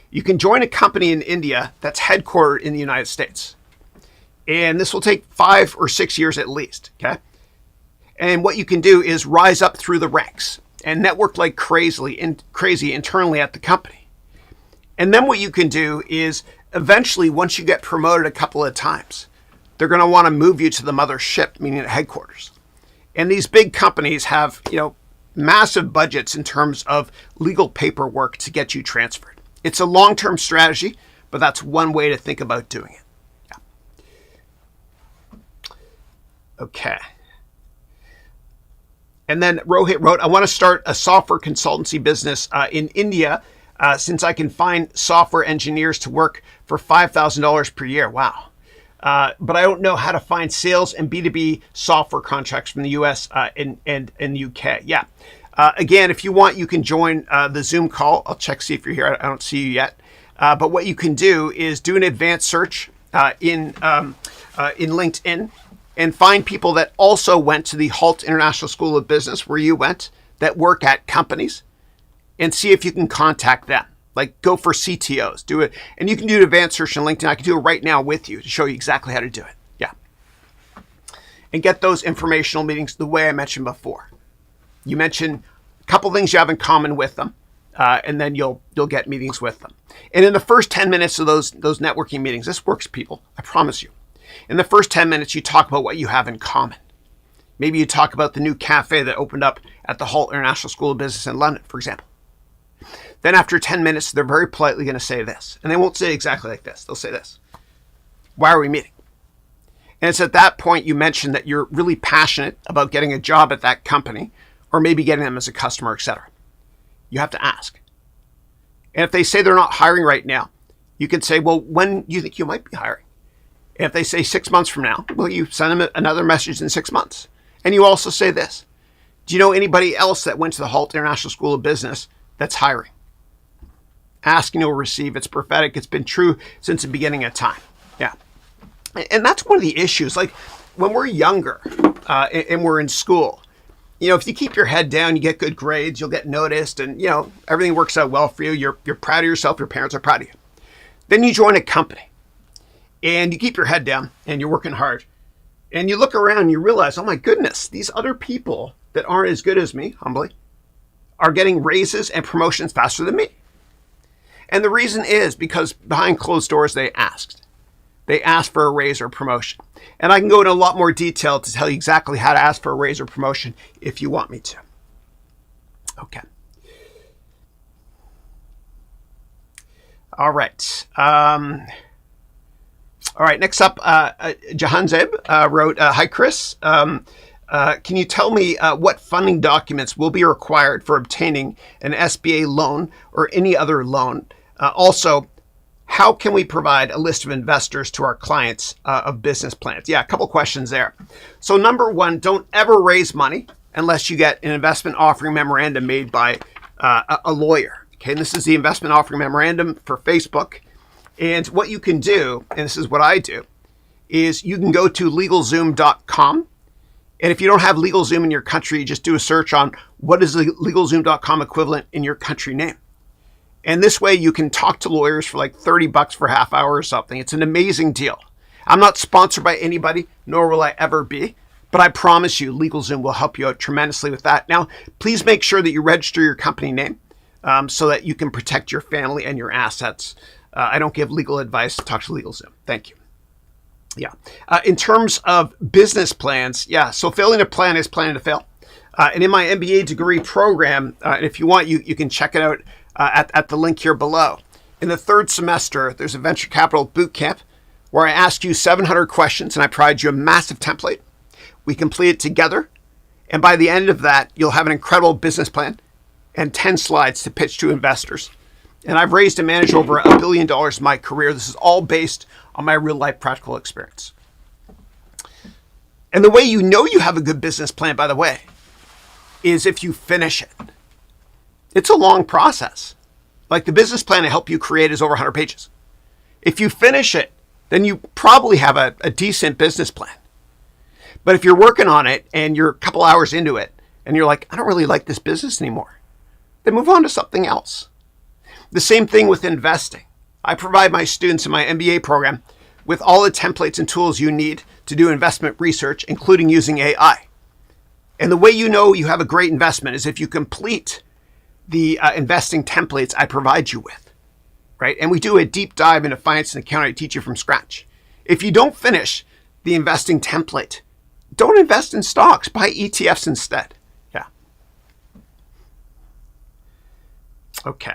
You can join a company in India that's headquartered in the United States. And this will take 5 or 6 years at least, okay? And what you can do is rise up through the ranks and network like crazy internally at the company. And then what you can do is eventually, once you get promoted a couple of times, they're going to want to move you to the mothership, meaning the headquarters. And these big companies have, massive budgets in terms of legal paperwork to get you transferred. It's a long-term strategy, but that's one way to think about doing it. Okay. And then Rohit wrote, I want to start a software consultancy business in India since I can find software engineers to work for $5,000 per year. Wow. But I don't know how to find sales and B2B software contracts from the US and the UK. Yeah. Again, if you want, you can join the Zoom call. I'll check, see if you're here. I don't see you yet. But what you can do is do an advanced search in LinkedIn and find people that also went to the Halt International School of Business where you went that work at companies and see if you can contact them. Like go for CTOs, do it. And you can do an advanced search on LinkedIn. I can do it right now with you to show you exactly how to do it. Yeah. And get those informational meetings the way I mentioned before. You mention a couple things you have in common with them, and then you'll get meetings with them. And in the first 10 minutes of those networking meetings, this works, people, I promise you. In the first 10 minutes, you talk about what you have in common. Maybe you talk about the new cafe that opened up at the Halt International School of Business in London, for example. Then after 10 minutes, they're very politely going to say this. And they won't say exactly like this. They'll say this. Why are we meeting? And it's at that point you mention that you're really passionate about getting a job at that company or maybe getting them as a customer, etc. You have to ask. And if they say they're not hiring right now, you can say, well, when do you think you might be hiring? And if they say 6 months from now, well, you send them another message in 6 months. And you also say this. Do you know anybody else that went to the Halt International School of Business that's hiring? Ask and you'll receive. It's prophetic. It's been true since the beginning of time. Yeah. And that's one of the issues. Like when we're younger and we're in school, if you keep your head down, you get good grades, you'll get noticed, and everything works out well for you. You're proud of yourself. Your parents are proud of you. Then you join a company and you keep your head down and you're working hard. And you look around and you realize, oh my goodness, these other people that aren't as good as me, humbly, are getting raises and promotions faster than me. And the reason is because behind closed doors, they asked. They asked for a raise or promotion. And I can go into a lot more detail to tell you exactly how to ask for a raise or promotion if you want me to. Okay. All right. All right. Next up, Jahanzeb wrote, hi, Chris. can you tell me what funding documents will be required for obtaining an SBA loan or any other loan? Also, how can we provide a list of investors to our clients of business plans? Yeah, a couple questions there. So number one, don't ever raise money unless you get an investment offering memorandum made by a lawyer. Okay, and this is the investment offering memorandum for Facebook. And what you can do, and this is what I do, is you can go to LegalZoom.com. And if you don't have LegalZoom in your country, you just do a search on what is the LegalZoom.com equivalent in your country name. And this way you can talk to lawyers for like $30 for a half hour or something. It's an amazing deal. I'm not sponsored by anybody, nor will I ever be. But I promise you, LegalZoom will help you out tremendously with that. Now, please make sure that you register your company name so that you can protect your family and your assets. I don't give legal advice. Talk to LegalZoom. Thank you. Yeah. In terms of business plans, yeah. So failing to plan is planning to fail. And in my MBA degree program, and if you want, you can check it out at the link here below. In the third semester, there's a venture capital boot camp where I ask you 700 questions and I provide you a massive template. We complete it together. And by the end of that, you'll have an incredible business plan and 10 slides to pitch to investors. And I've raised and managed over $1 billion in my career. This is all based on my real life practical experience. And the way you know you have a good business plan, by the way, is if you finish it. It's a long process. Like the business plan I help you create is over 100 pages. If you finish it, then you probably have a decent business plan. But if you're working on it and you're a couple hours into it and you're like, I don't really like this business anymore, then move on to something else. The same thing with investing. I provide my students in my MBA program with all the templates and tools you need to do investment research, including using AI. And the way you know you have a great investment is if you complete the investing templates I provide you with, right? And we do a deep dive into finance and accounting. I teach you from scratch. If you don't finish the investing template, don't invest in stocks. Buy ETFs instead. Yeah. Okay.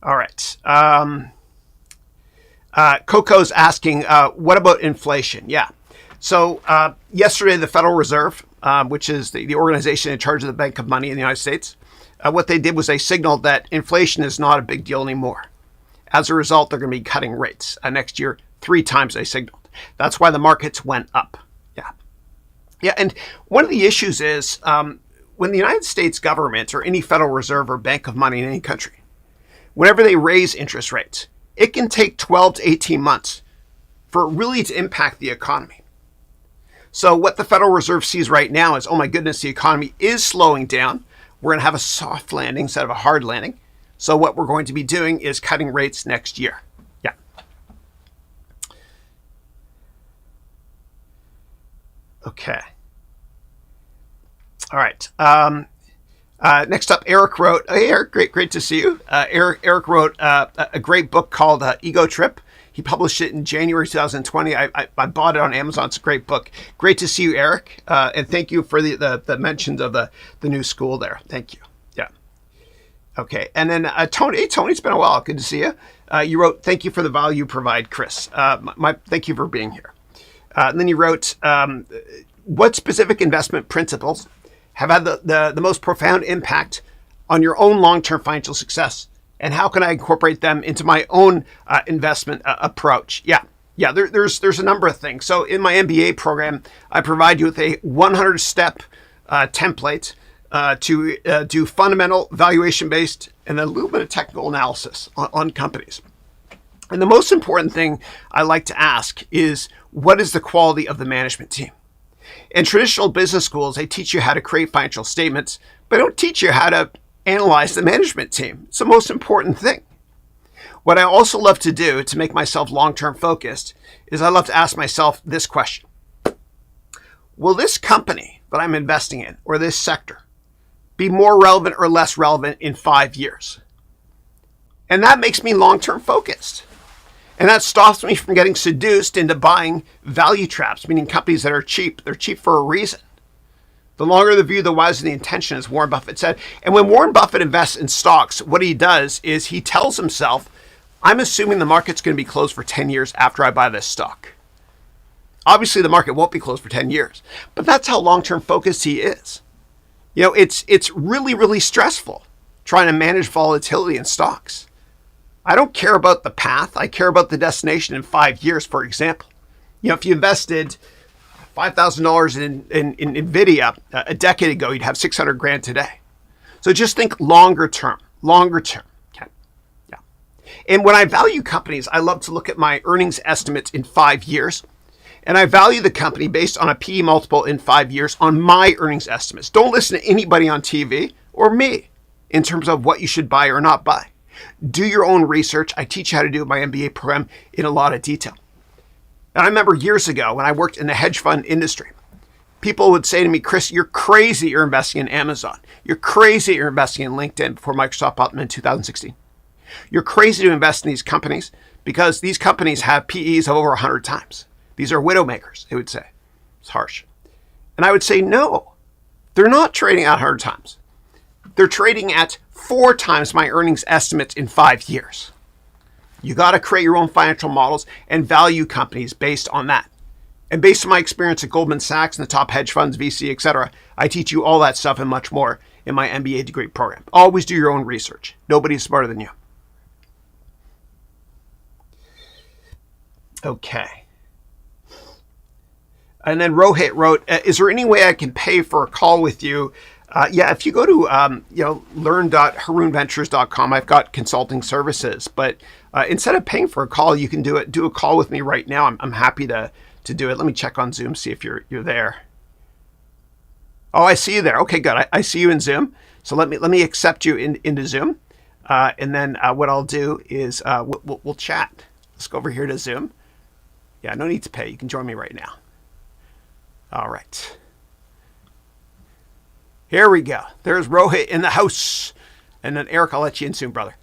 All right. Coco's asking, what about inflation? Yeah. So yesterday, the Federal Reserve, which is the organization in charge of the Bank of Money in the United States, what they did was they signaled that inflation is not a big deal anymore. As a result, they're going to be cutting rates next year 3 times they signaled. That's why the markets went up. Yeah. Yeah. And one of the issues is when the United States government or any Federal Reserve or Bank of Money in any country, whenever they raise interest rates, it can take 12 to 18 months for it really to impact the economy. So what the Federal Reserve sees right now is, oh my goodness, the economy is slowing down. We're going to have a soft landing instead of a hard landing. So what we're going to be doing is cutting rates next year. Yeah. Okay. All right. Next up, Eric wrote, hey, Eric, great to see you. Eric wrote a great book called Ego Trip. He published it in January 2020. I bought it on Amazon. It's a great book. Great to see you, Eric. And thank you for the mentions of the new school there. Thank you. Yeah. Okay. And then Tony, hey, Tony, it's been a while. Good to see you. You wrote, thank you for the value you provide, Chris. Thank you for being here. And then you wrote, what specific investment principles have had the most profound impact on your own long-term financial success? And how can I incorporate them into my own investment approach? Yeah, there's a number of things. So in my MBA program, I provide you with a 100-step template to do fundamental, valuation-based, and then a little bit of technical analysis on companies. And the most important thing I like to ask is, what is the quality of the management team? In traditional business schools, they teach you how to create financial statements, but they don't teach you how to analyze the management team. It's the most important thing. What I also love to do to make myself long-term focused is I love to ask myself this question. Will this company that I'm investing in or this sector be more relevant or less relevant in 5 years? And that makes me long-term focused. And that stops me from getting seduced into buying value traps, meaning companies that are cheap. They're cheap for a reason. The longer the view, the wiser the intention, as Warren Buffett said. And when Warren Buffett invests in stocks, what he does is he tells himself, I'm assuming the market's going to be closed for 10 years after I buy this stock. Obviously, the market won't be closed for 10 years, but that's how long-term focused he is. You know, it's really, really stressful trying to manage volatility in stocks. I don't care about the path. I care about the destination in 5 years, for example. You know, if you invested $5,000 in NVIDIA a decade ago, you'd have 600 grand today. So just think longer term. Okay. Yeah. And when I value companies, I love to look at my earnings estimates in 5 years. And I value the company based on a PE multiple in 5 years on my earnings estimates. Don't listen to anybody on TV or me in terms of what you should buy or not buy. Do your own research. I teach you how to do my MBA program in a lot of detail. And I remember years ago when I worked in the hedge fund industry, people would say to me, Chris, you're crazy you're investing in Amazon. You're crazy you're investing in LinkedIn before Microsoft bought them in 2016. You're crazy to invest in these companies because these companies have PEs of over 100 times. These are widow makers, they would say. It's harsh. And I would say, no, they're not trading at 100 times. They're trading at 4 times my earnings estimates in 5 years. You got to create your own financial models and value companies based on that. And based on my experience at Goldman Sachs and the top hedge funds, VC, etc., I teach you all that stuff and much more in my MBA degree program. Always do your own research. Nobody's smarter than you. Okay. And then Rohit wrote, is there any way I can pay for a call with you? Yeah, if you go to learn.harounventures.com, I've got consulting services. But instead of paying for a call, you can do a call with me right now. I'm happy to do it. Let me check on Zoom, see if you're there. Oh, I see you there. Okay, good. I see you in Zoom. So let me accept you into Zoom, and then what I'll do is we'll chat. Let's go over here to Zoom. Yeah, no need to pay. You can join me right now. All right. Here we go. There's Rohit in the house. And then Eric, I'll let you in soon, brother.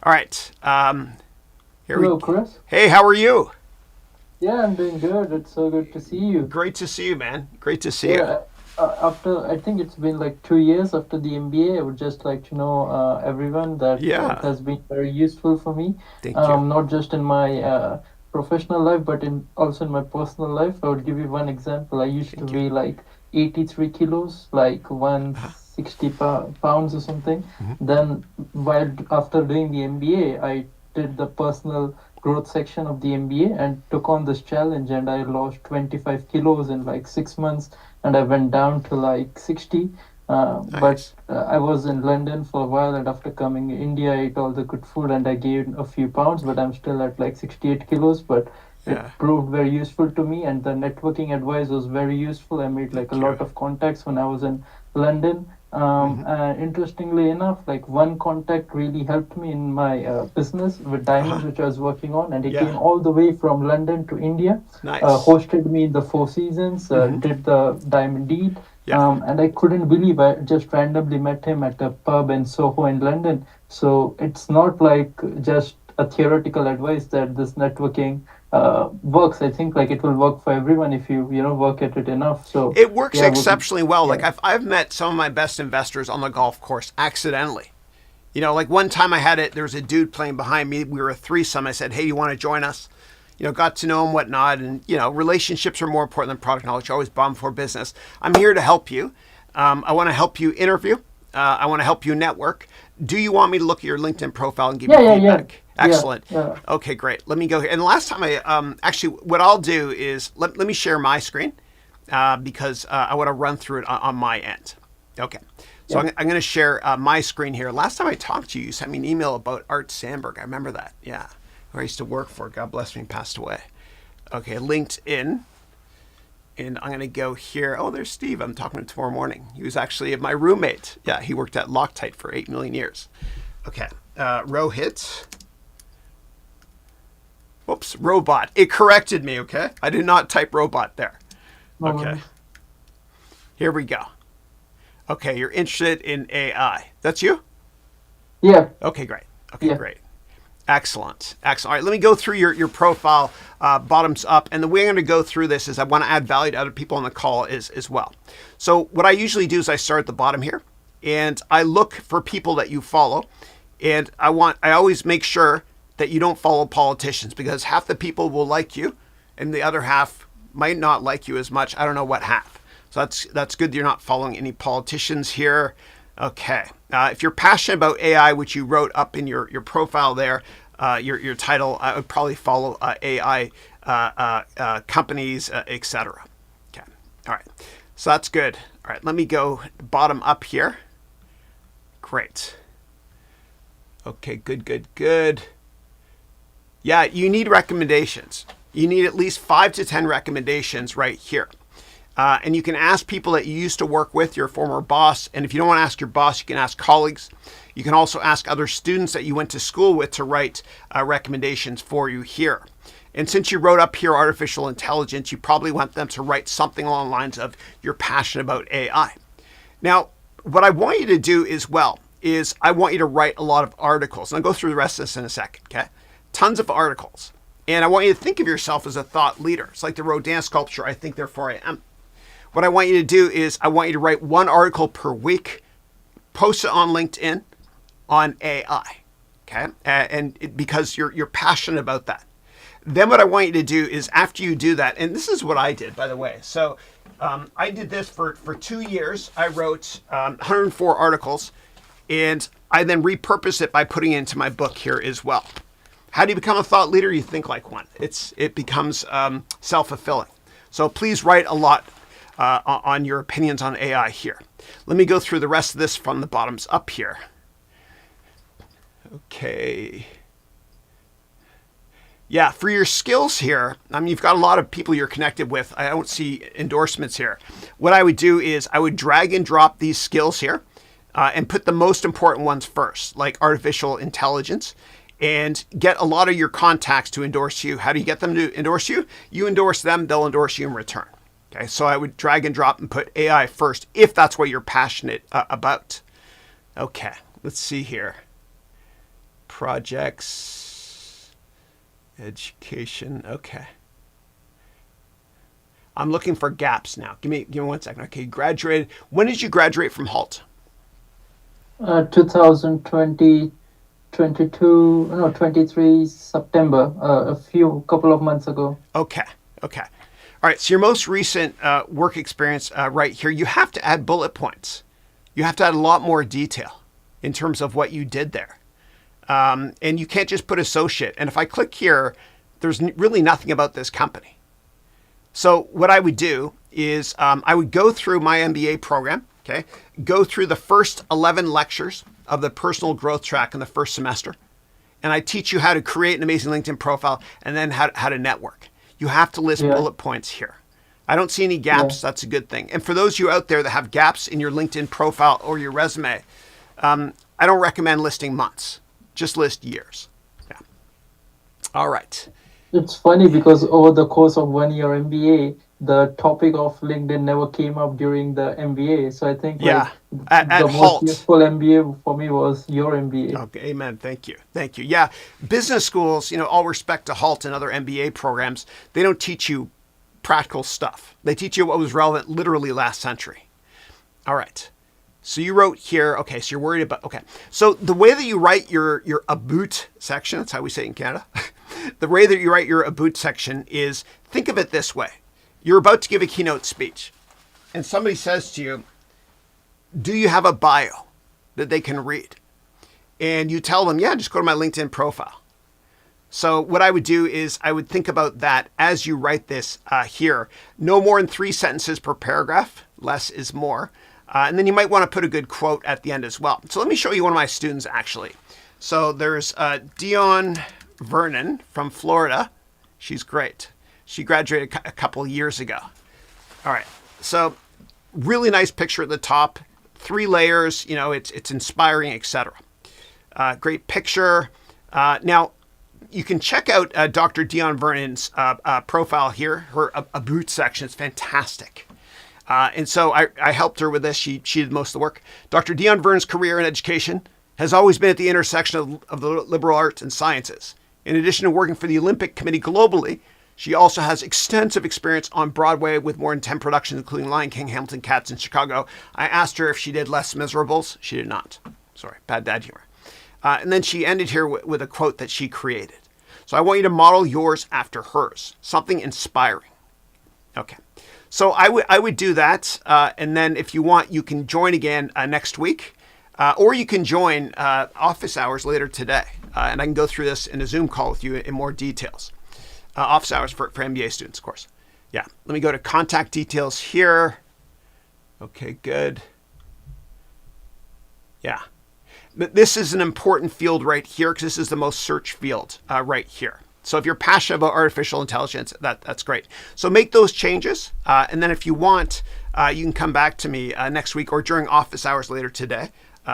All right. Hello, Chris. Hey, how are you? Yeah, I'm doing good. It's so good to see you. Great to see you, man. Great to see you. After, I think it's been like 2 years after the MBA, I would just like to know everyone that it has been very useful for me. Thank you. Not just in my professional life, but also in my personal life. I would give you one example. I used to weigh like 83 kilos, like 160 pounds or something. Mm-hmm. Then after doing the MBA, I did the personal growth section of the MBA and took on this challenge, and I lost 25 kilos in like 6 months, and I went down to like 60. Nice. But I was in London for a while, and after coming to India, I ate all the good food and I gained a few pounds, but I'm still at like 68 kilos. But it proved very useful to me, and the networking advice was very useful. I made like a lot of contacts when I was in London. Interestingly enough, like one contact really helped me in my business with diamonds, which I was working on, and he came all the way from London to India. Nice. Hosted me in the Four Seasons, did the diamond deed. And I couldn't believe I just randomly met him at a pub in Soho in London. So it's not like just a theoretical advice that this networking works. I think like it will work for everyone if you work at it enough. So it works exceptionally well. Like I've met some of my best investors on the golf course accidentally. You know, like one time there was a dude playing behind me. We were a threesome. I said, hey, you want to join us? You know, got to know him, whatnot. And, relationships are more important than product knowledge. Always bomb for business. I'm here to help you. I want to help you interview. I want to help you network. Do you want me to look at your LinkedIn profile and give you feedback? Yeah. Excellent. Yeah. Okay, great. Let me go here. And the last time what I'll do is let me share my screen because I want to run through it on my end. Okay. So I'm going to share my screen here. Last time I talked to you, you sent me an email about Art Sandberg. I remember that. Yeah. Who I used to work for. God bless me, passed away. Okay, LinkedIn. And I'm going to go here. Oh, there's Steve. I'm talking to him tomorrow morning. He was actually my roommate. Yeah, he worked at Loctite for 8 million years. Okay, Rohit. Whoops, robot. It corrected me, okay? I did not type robot there. Okay. Here we go. Okay, you're interested in AI. That's you? Yeah. Okay, great. Okay, great. Excellent. All right, let me go through your profile bottoms up. And the way I'm going to go through this is I want to add value to other people on the call as well. So what I usually do is I start at the bottom here, and I look for people that you follow. And I always make sure that you don't follow politicians, because half the people will like you and the other half might not like you as much. I don't know what have. So that's good that you're not following any politicians here. Okay. If you're passionate about AI, which you wrote up in your profile there, your title, I would probably follow AI companies, etc. Okay. All right. So that's good. All right. Let me go bottom up here. Great. Okay. Good. Yeah, you need recommendations. You need at least 5 to 10 recommendations right here. And you can ask people that you used to work with, your former boss. And if you don't want to ask your boss, you can ask colleagues. You can also ask other students that you went to school with to write recommendations for you here. And since you wrote up here artificial intelligence, you probably want them to write something along the lines of you're passionate about AI. Now, what I want you to do as well is I want you to write a lot of articles. And I'll go through the rest of this in a second, okay? Tons of articles. And I want you to think of yourself as a thought leader. It's like the Rodin sculpture, I think, therefore I am. What I want you to do is I want you to write 1 article per week, post it on LinkedIn on AI, okay? Because you're passionate about that. Then what I want you to do is after you do that, and this is what I did, by the way. So I did this for 2 years. I wrote 104 articles, and I then repurposed it by putting it into my book here as well. How do you become a thought leader? You think like one. It becomes self-fulfilling. So please write a lot on your opinions on AI here. Let me go through the rest of this from the bottoms up here. Okay. Yeah, for your skills here, you've got a lot of people you're connected with. I don't see endorsements here. What I would do is I would drag and drop these skills here and put the most important ones first, like artificial intelligence, and get a lot of your contacts to endorse you. How do you get them to endorse you? You endorse them, they'll endorse you in return. Okay, so I would drag and drop and put AI first if that's what you're passionate about. Okay, let's see here. Projects, education, okay. I'm looking for gaps now. Give me 1 second. Okay, graduated. When did you graduate from HALT? 2020, 23 September, couple of months ago. Okay. All right, so your most recent work experience right here, you have to add bullet points. You have to add a lot more detail in terms of what you did there. And you can't just put associate. And if I click here, there's really nothing about this company. So what I would do is I would go through my MBA program, okay? Go through the first 11 lectures of the personal growth track in the first semester. And I teach you how to create an amazing LinkedIn profile and then how to network. You have to list bullet points here. I don't see any gaps. That's a good thing. And for those of you out there that have gaps in your LinkedIn profile or your resume, I don't recommend listing months. Just list years. Yeah. All right. It's funny because over the course of 1 year MBA, the topic of LinkedIn never came up during the MBA. So I think at the HALT. most useful MBA for me was your MBA. Okay, amen. Thank you. Yeah, business schools, all respect to HALT and other MBA programs, they don't teach you practical stuff. They teach you what was relevant literally last century. All right. So you wrote here, okay, so you're worried about, okay. So the way that you write your about section, that's how we say it in Canada. The way that you write your about section is, think of it this way. You're about to give a keynote speech and somebody says to you, do you have a bio that they can read? And you tell them, yeah, just go to my LinkedIn profile. So what I would do is I would think about that as you write this here. No more than 3 sentences per paragraph. Less is more. And then you might want to put a good quote at the end as well. So let me show you one of my students actually. So there's Dion Vernon from Florida. She's great. She graduated a couple years ago. All right. So really nice picture at the top. 3 layers, it's inspiring, etc. Great picture. Now, you can check out Dr. Dion Vernon's profile here. Her about section is fantastic. And so I helped her with this. She did most of the work. Dr. Dion Vernon's career in education has always been at the intersection of the liberal arts and sciences. In addition to working for the Olympic Committee globally, she also has extensive experience on Broadway with more than 10 productions, including Lion King, Hamilton, Cats, and Chicago. I asked her if she did Les Miserables. She did not. Sorry, bad dad humor. And then she ended here with a quote that she created. So I want you to model yours after hers, something inspiring. Okay. So I would do that. And then if you want, you can join again next week. Or you can join office hours later today. And I can go through this in a Zoom call with you in more details. Office hours for MBA students, of course. Yeah. Let me go to contact details here. Okay, good. Yeah. But this is an important field right here because this is the most searched field right here. So if you're passionate about artificial intelligence, that's great. So make those changes. And then if you want, you can come back to me next week or during office hours later today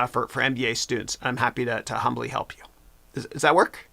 for MBA students. I'm happy to humbly help you. Does that work?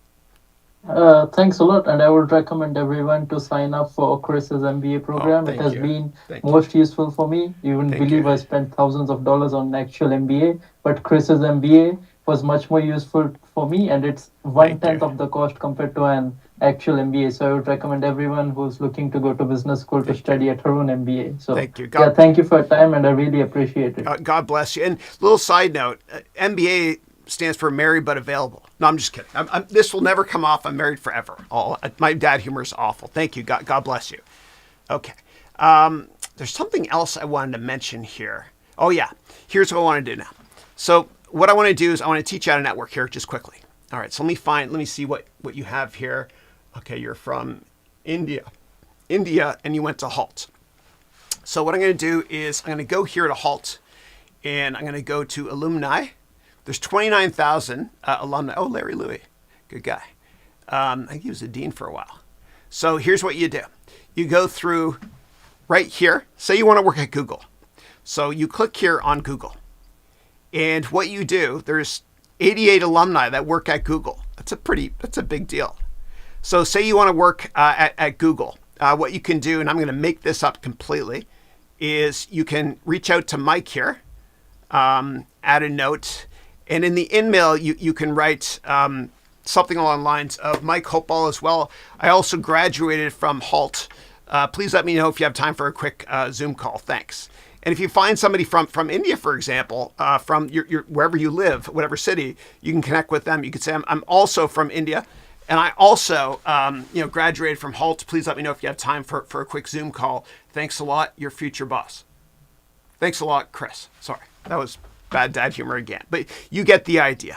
Thanks a lot, and I would recommend everyone to sign up for Chris's MBA program. It has been most useful for me. You wouldn't believe I spent thousands of dollars on actual MBA, but Chris's MBA was much more useful for me, and it's 1/10 of the cost compared to an actual MBA. So I would recommend everyone who's looking to go to business school to study at Haroun MBA. So thank you. Thank you for your time, and I really appreciate it. God bless you. And little side note, MBA stands for married but available. No, I'm just kidding. This will never come off. I'm married forever. My dad humor is awful. Thank you. God bless you. Okay. There's something else I wanted to mention here. Oh yeah. Here's what I want to do now. So what I want to do is I want to teach you how to network here just quickly. All right. So let me see what you have here. Okay. You're from India, and you went to HALT. So what I'm going to do is I'm going to go here to HALT, and I'm going to go to alumni. There's 29,000 alumni. Oh, Larry Louie, good guy. I think he was a dean for a while. So here's what you do. You go through right here. Say you want to work at Google. So you click here on Google. And what you do, there's 88 alumni that work at Google. That's a big deal. So say you want to work at Google. What you can do, and I'm going to make this up completely, is you can reach out to Mike here, add a note. And in the email, you can write something along the lines of Mike, hope all is well. I also graduated from HALT. Please let me know if you have time for a quick Zoom call. Thanks. And if you find somebody from India, for example, from your wherever you live, whatever city, you can connect with them. You can say, I'm also from India, and I also graduated from HALT. Please let me know if you have time for a quick Zoom call. Thanks a lot, your future boss. Thanks a lot, Chris. Sorry, that was bad dad humor again, but you get the idea.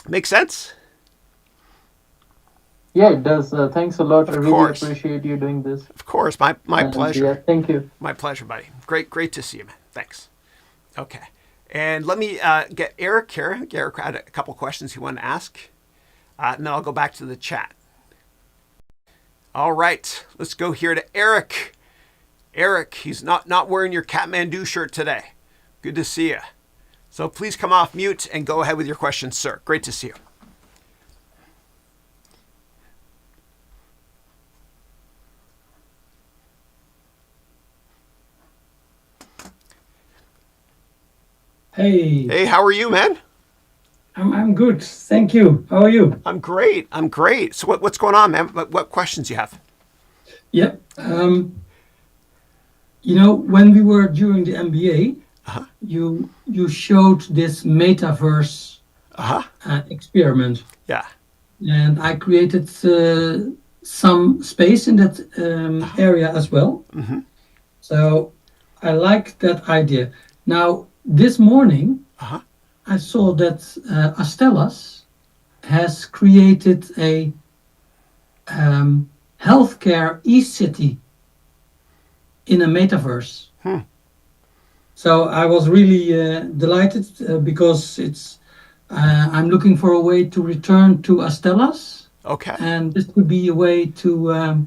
Make sense? Yeah, it does. Thanks a lot. I really appreciate you doing this. Of course, my pleasure. Yeah, thank you. My pleasure, buddy. Great to see you, man. Thanks. Okay, and let me get Eric here. Eric had a couple questions he wanted to ask, and then I'll go back to the chat. All right, let's go here to Eric. Eric, he's not wearing your Kathmandu shirt today. Good to see you. So please come off mute and go ahead with your questions, sir. Great to see you. Hey. Hey, how are you, man? I'm good. Thank you. How are you? I'm great. So what's going on, man? What questions do you have? Yeah. When we were during the MBA, you showed this Metaverse experiment. Yeah. And I created some space in that area as well. Mm-hmm. So I like that idea. Now, this morning, I saw that Astellas has created a healthcare e-city in a metaverse. So I was really delighted because I'm looking for a way to return to Astellas. Okay. And this could be a way to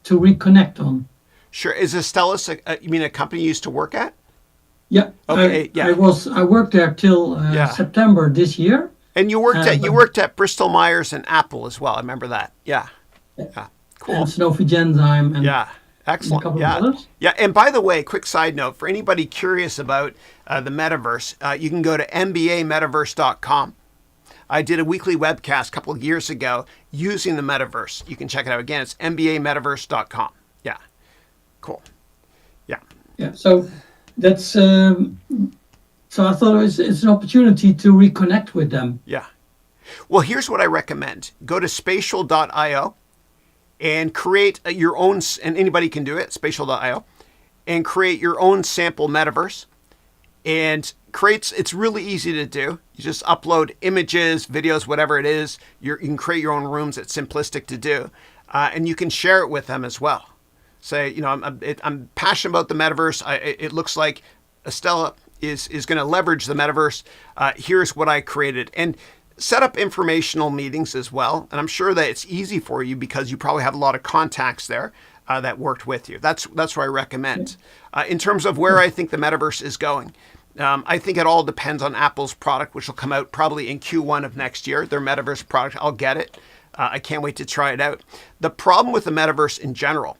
reconnect on. Sure. Is Astellas you mean a company you used to work at? Yeah. Okay. I worked there till September this year. And you worked at Bristol Myers and Apple as well. I remember that. Yeah. Cool. And Sanofi Genzyme. And excellent. A couple of others. Yeah. And by the way, quick side note for anybody curious about the metaverse, you can go to mbametaverse.com. I did a weekly webcast a couple of years ago using the metaverse. You can check it out again. It's mbametaverse.com. Yeah. Cool. Yeah. Yeah. So that's so I thought it's an opportunity to reconnect with them. Yeah. Well, here's what I recommend. Go to spatial.io and create your own, and anybody can do it, spatial.io, and create your own sample metaverse. And it's really easy to do. You just upload images, videos, whatever it is. You can create your own rooms. It's simplistic to do. And you can share it with them as well. Say, I'm passionate about the metaverse. It looks like Estella is going to leverage the metaverse. Here's what I created. And set up informational meetings as well. And I'm sure that it's easy for you because you probably have a lot of contacts there that worked with you. That's what I recommend. In terms of where I think the metaverse is going, I think it all depends on Apple's product, which will come out probably in Q1 of next year. Their metaverse product, I'll get it. I can't wait to try it out. The problem with the metaverse in general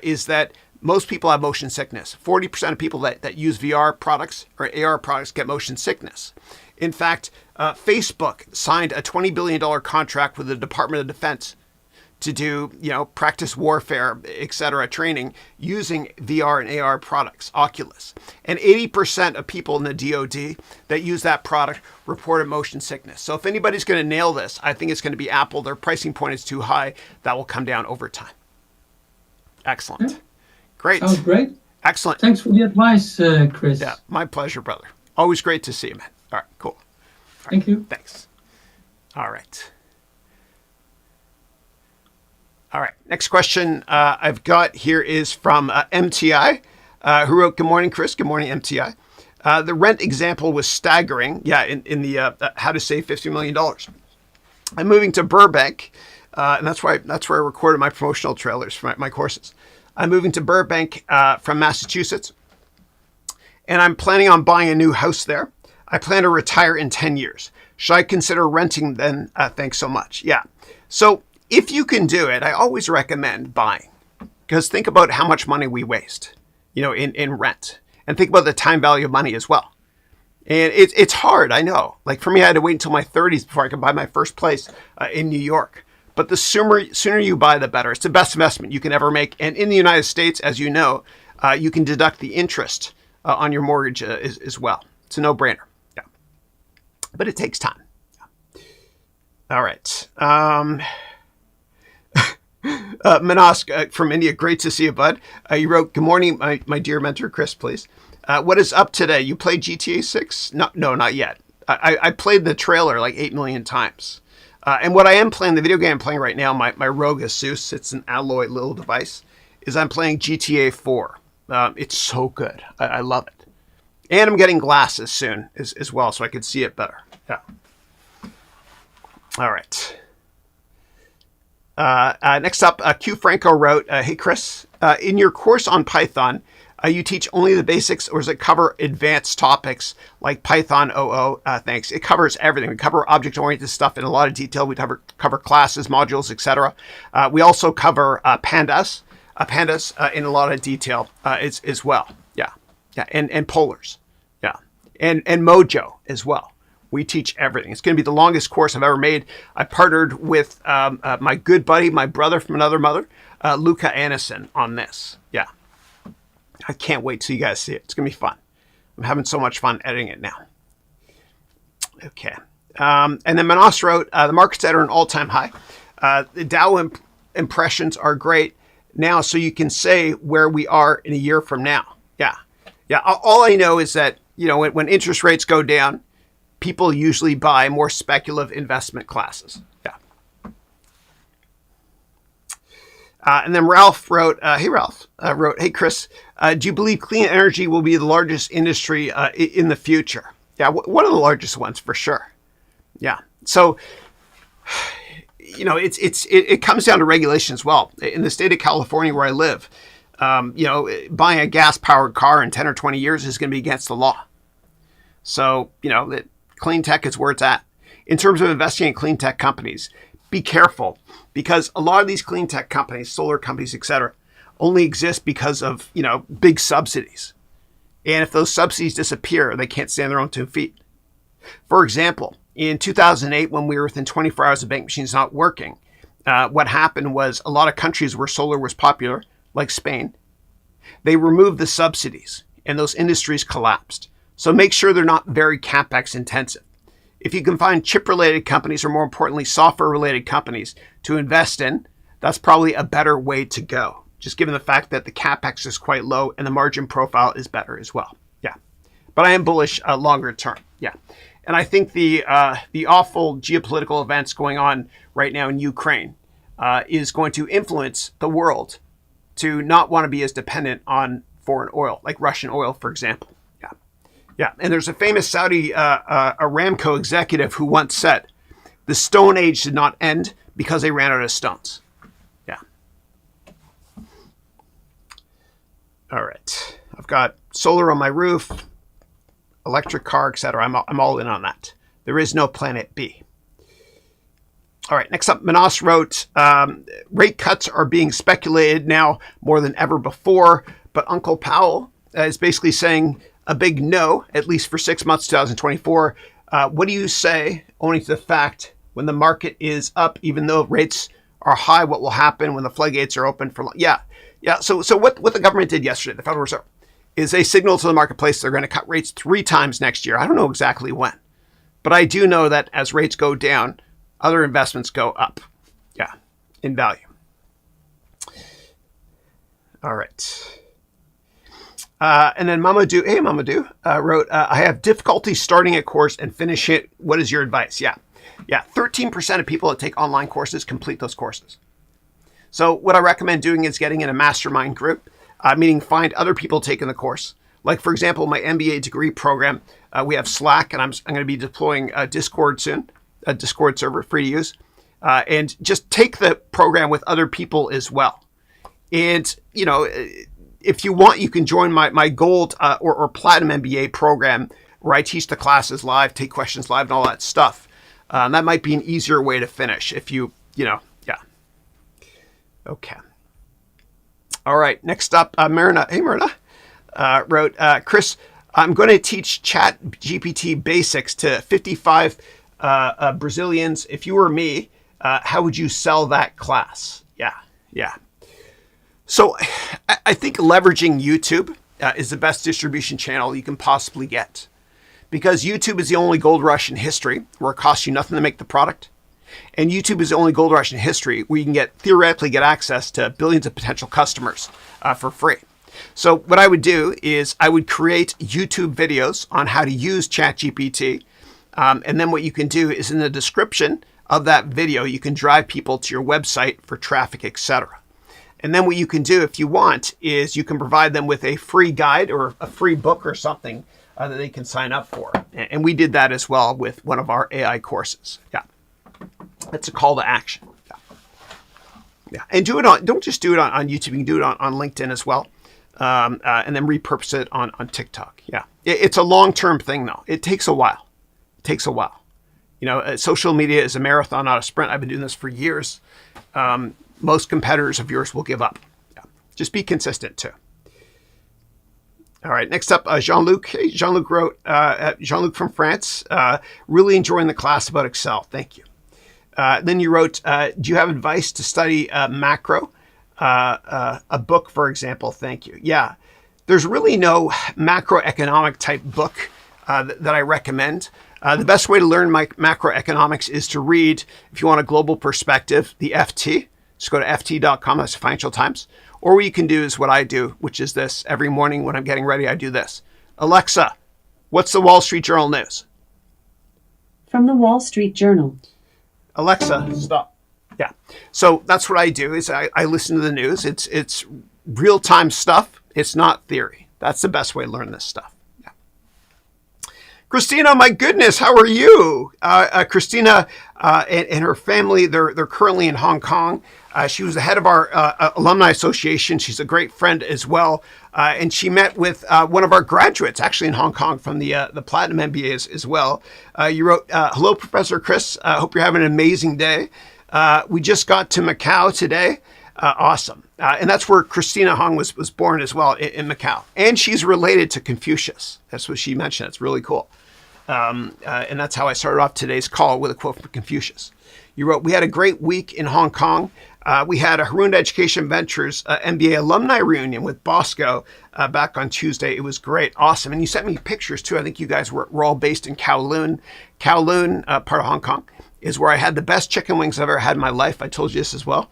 is that most people have motion sickness. 40% of people that use VR products or AR products get motion sickness. In fact, Facebook signed a $20 billion contract with the Department of Defense to do, practice warfare, etc. training using VR and AR products, Oculus. And 80% of people in the DoD that use that product reported motion sickness. So if anybody's going to nail this, I think it's going to be Apple. Their pricing point is too high. That will come down over time. Excellent. Yeah. Great. Sounds great. Excellent. Thanks for the advice, Chris. Yeah, my pleasure, brother. Always great to see you, man. All right, cool. All right, Thank you. Thanks. All right. All right. Next question I've got here is from MTI, who wrote, "Good morning, Chris. Good morning, MTI. The rent example was staggering. Yeah, in the how to save $50 million. I'm moving to Burbank, and that's where I recorded my promotional trailers for my courses. I'm moving to Burbank from Massachusetts, and I'm planning on buying a new house there. I plan to retire in 10 years. Should I consider renting then? Thanks so much." Yeah. So if you can do it, I always recommend buying, because think about how much money we waste, in rent, and think about the time value of money as well. And it's hard, I know. Like for me, I had to wait until my 30s before I could buy my first place in New York. But the sooner you buy, the better. It's the best investment you can ever make. And in the United States, as you know, you can deduct the interest on your mortgage as well. It's a no-brainer. Yeah. But it takes time. Yeah. All right. Manas from India, great to see you, bud. You wrote, "Good morning, my dear mentor, Chris, please. What is up today? You played GTA 6? No, not yet. I played the trailer like 8 million times. And what I am playing, the video game I'm playing right now, my Rogue Asus, it's an alloy little device, is I'm playing GTA 4. It's so good. I love it. And I'm getting glasses soon as well, so I can see it better. Yeah. All right. Next up, Q Franco wrote, "Hey, Chris, in your course on Python, you teach only the basics, or does it cover advanced topics like Python 00? Thanks. It covers everything. We cover object-oriented stuff in a lot of detail. We cover classes, modules, etc. We also cover pandas in a lot of detail as well. Yeah. And polars. Yeah. And Mojo as well. We teach everything. It's going to be the longest course I've ever made. I partnered with my good buddy, my brother from another mother, Luca Anderson, on this. Yeah. I can't wait till you guys see it. It's going to be fun. I'm having so much fun editing it now. Okay. And then Manas wrote, "The market's at an all-time high. The Dow impressions are great now, so you can say where we are in a year from now." Yeah. All I know is that, when interest rates go down, people usually buy more speculative investment classes. Yeah. And then Ralph wrote, "Hey, Chris, do you believe clean energy will be the largest industry in the future?" Yeah, one of the largest ones for sure. Yeah. So, it comes down to regulation as well. In the state of California where I live, buying a gas-powered car in 10 or 20 years is going to be against the law. So, clean tech is where it's at. In terms of investing in clean tech companies, be careful, because a lot of these clean tech companies, solar companies, etc., only exist because of, big subsidies. And if those subsidies disappear, they can't stand on their own 2 feet. For example, in 2008, when we were within 24 hours of bank machines not working, what happened was a lot of countries where solar was popular, like Spain, they removed the subsidies and those industries collapsed. So make sure they're not very CapEx intensive. If you can find chip-related companies, or more importantly, software-related companies to invest in, that's probably a better way to go, just given the fact that the capex is quite low and the margin profile is better as well. Yeah, but I am bullish longer term. Yeah, and I think the awful geopolitical events going on right now in Ukraine is going to influence the world to not want to be as dependent on foreign oil, like Russian oil, for example. Yeah, yeah. And there's a famous Saudi Aramco executive who once said, "The Stone Age did not end because they ran out of stones." Yeah. All right. I've got solar on my roof, electric car, etc. I'm all in on that. There is no planet B. All right, next up, Manas wrote, rate cuts are being speculated now more than ever before, but Uncle Powell is basically saying a big no, at least for 6 months, 2024. What do you say, owing to the fact when the market is up, even though rates are high, what will happen when the floodgates are open for, yeah. So what the government did yesterday, the Federal Reserve, is a signal to the marketplace they're going to cut rates 3 times next year. I don't know exactly when, but I do know that as rates go down, other investments go up, yeah, in value. All right. And then Mamadou, wrote, I have difficulty starting a course and finish it. What is your advice? Yeah. 13% of people that take online courses complete those courses. So what I recommend doing is getting in a mastermind group, meaning find other people taking the course. Like, for example, my MBA degree program, we have Slack, and I'm going to be deploying Discord soon. A Discord server, free to use, and just take the program with other people as well. And, if you want, you can join my gold or platinum MBA program where I teach the classes live, take questions live and all that stuff. That might be an easier way to finish if yeah. Okay. All right. Next up, Myrna. Hey, Myrna. Wrote, Chris, I'm going to teach ChatGPT basics to 55 Brazilians. If you were me, how would you sell that class? Yeah. So I think leveraging YouTube is the best distribution channel you can possibly get, because YouTube is the only gold rush in history where it costs you nothing to make the product. And YouTube is the only gold rush in history where you can theoretically get access to billions of potential customers for free. So what I would do is I would create YouTube videos on how to use ChatGPT. And then what you can do is in the description of that video, you can drive people to your website for traffic, etc. And then what you can do if you want is you can provide them with a free guide or a free book or something that they can sign up for. And we did that as well with one of our AI courses. Yeah. That's a call to action. Yeah. And don't just do it on YouTube. You can do it on LinkedIn as well. And then repurpose it on TikTok. Yeah. It's a long-term thing though. It takes a while. Social media is a marathon, not a sprint. I've been doing this for years. Most competitors of yours will give up. Yeah. Just be consistent too. All right, next up, Jean-Luc. Hey, Jean-Luc wrote, Jean-Luc from France, really enjoying the class about Excel. Thank you. Then you wrote, do you have advice to study macro? A book, for example. Thank you. Yeah, there's really no macroeconomic type book that I recommend. The best way to learn macroeconomics is to read, if you want a global perspective, the FT. Just go to ft.com, that's Financial Times. Or what you can do is what I do, which is this. Every morning when I'm getting ready, I do this. Alexa, what's the Wall Street Journal news? From the Wall Street Journal. Alexa, stop. Yeah. So that's what I do is I listen to the news. It's real-time stuff. It's not theory. That's the best way to learn this stuff. Yeah. Christina, my goodness, how are you? Christina and her family, they're currently in Hong Kong. She was the head of our alumni association. She's a great friend as well. And she met with one of our graduates, actually in Hong Kong, from the Platinum MBAs as well. You wrote, hello, Professor Chris. Hope you're having an amazing day. We just got to Macau today. Awesome. And that's where Christina Hong was born as well, in Macau. And she's related to Confucius. That's what she mentioned. That's really cool. And that's how I started off today's call with a quote from Confucius. You wrote, we had a great week in Hong Kong. We had a Haroun Education Ventures MBA alumni reunion with Bosco back on Tuesday. It was great. Awesome. And you sent me pictures too. I think you guys were all based in Kowloon. Kowloon, part of Hong Kong, is where I had the best chicken wings I've ever had in my life. I told you this as well.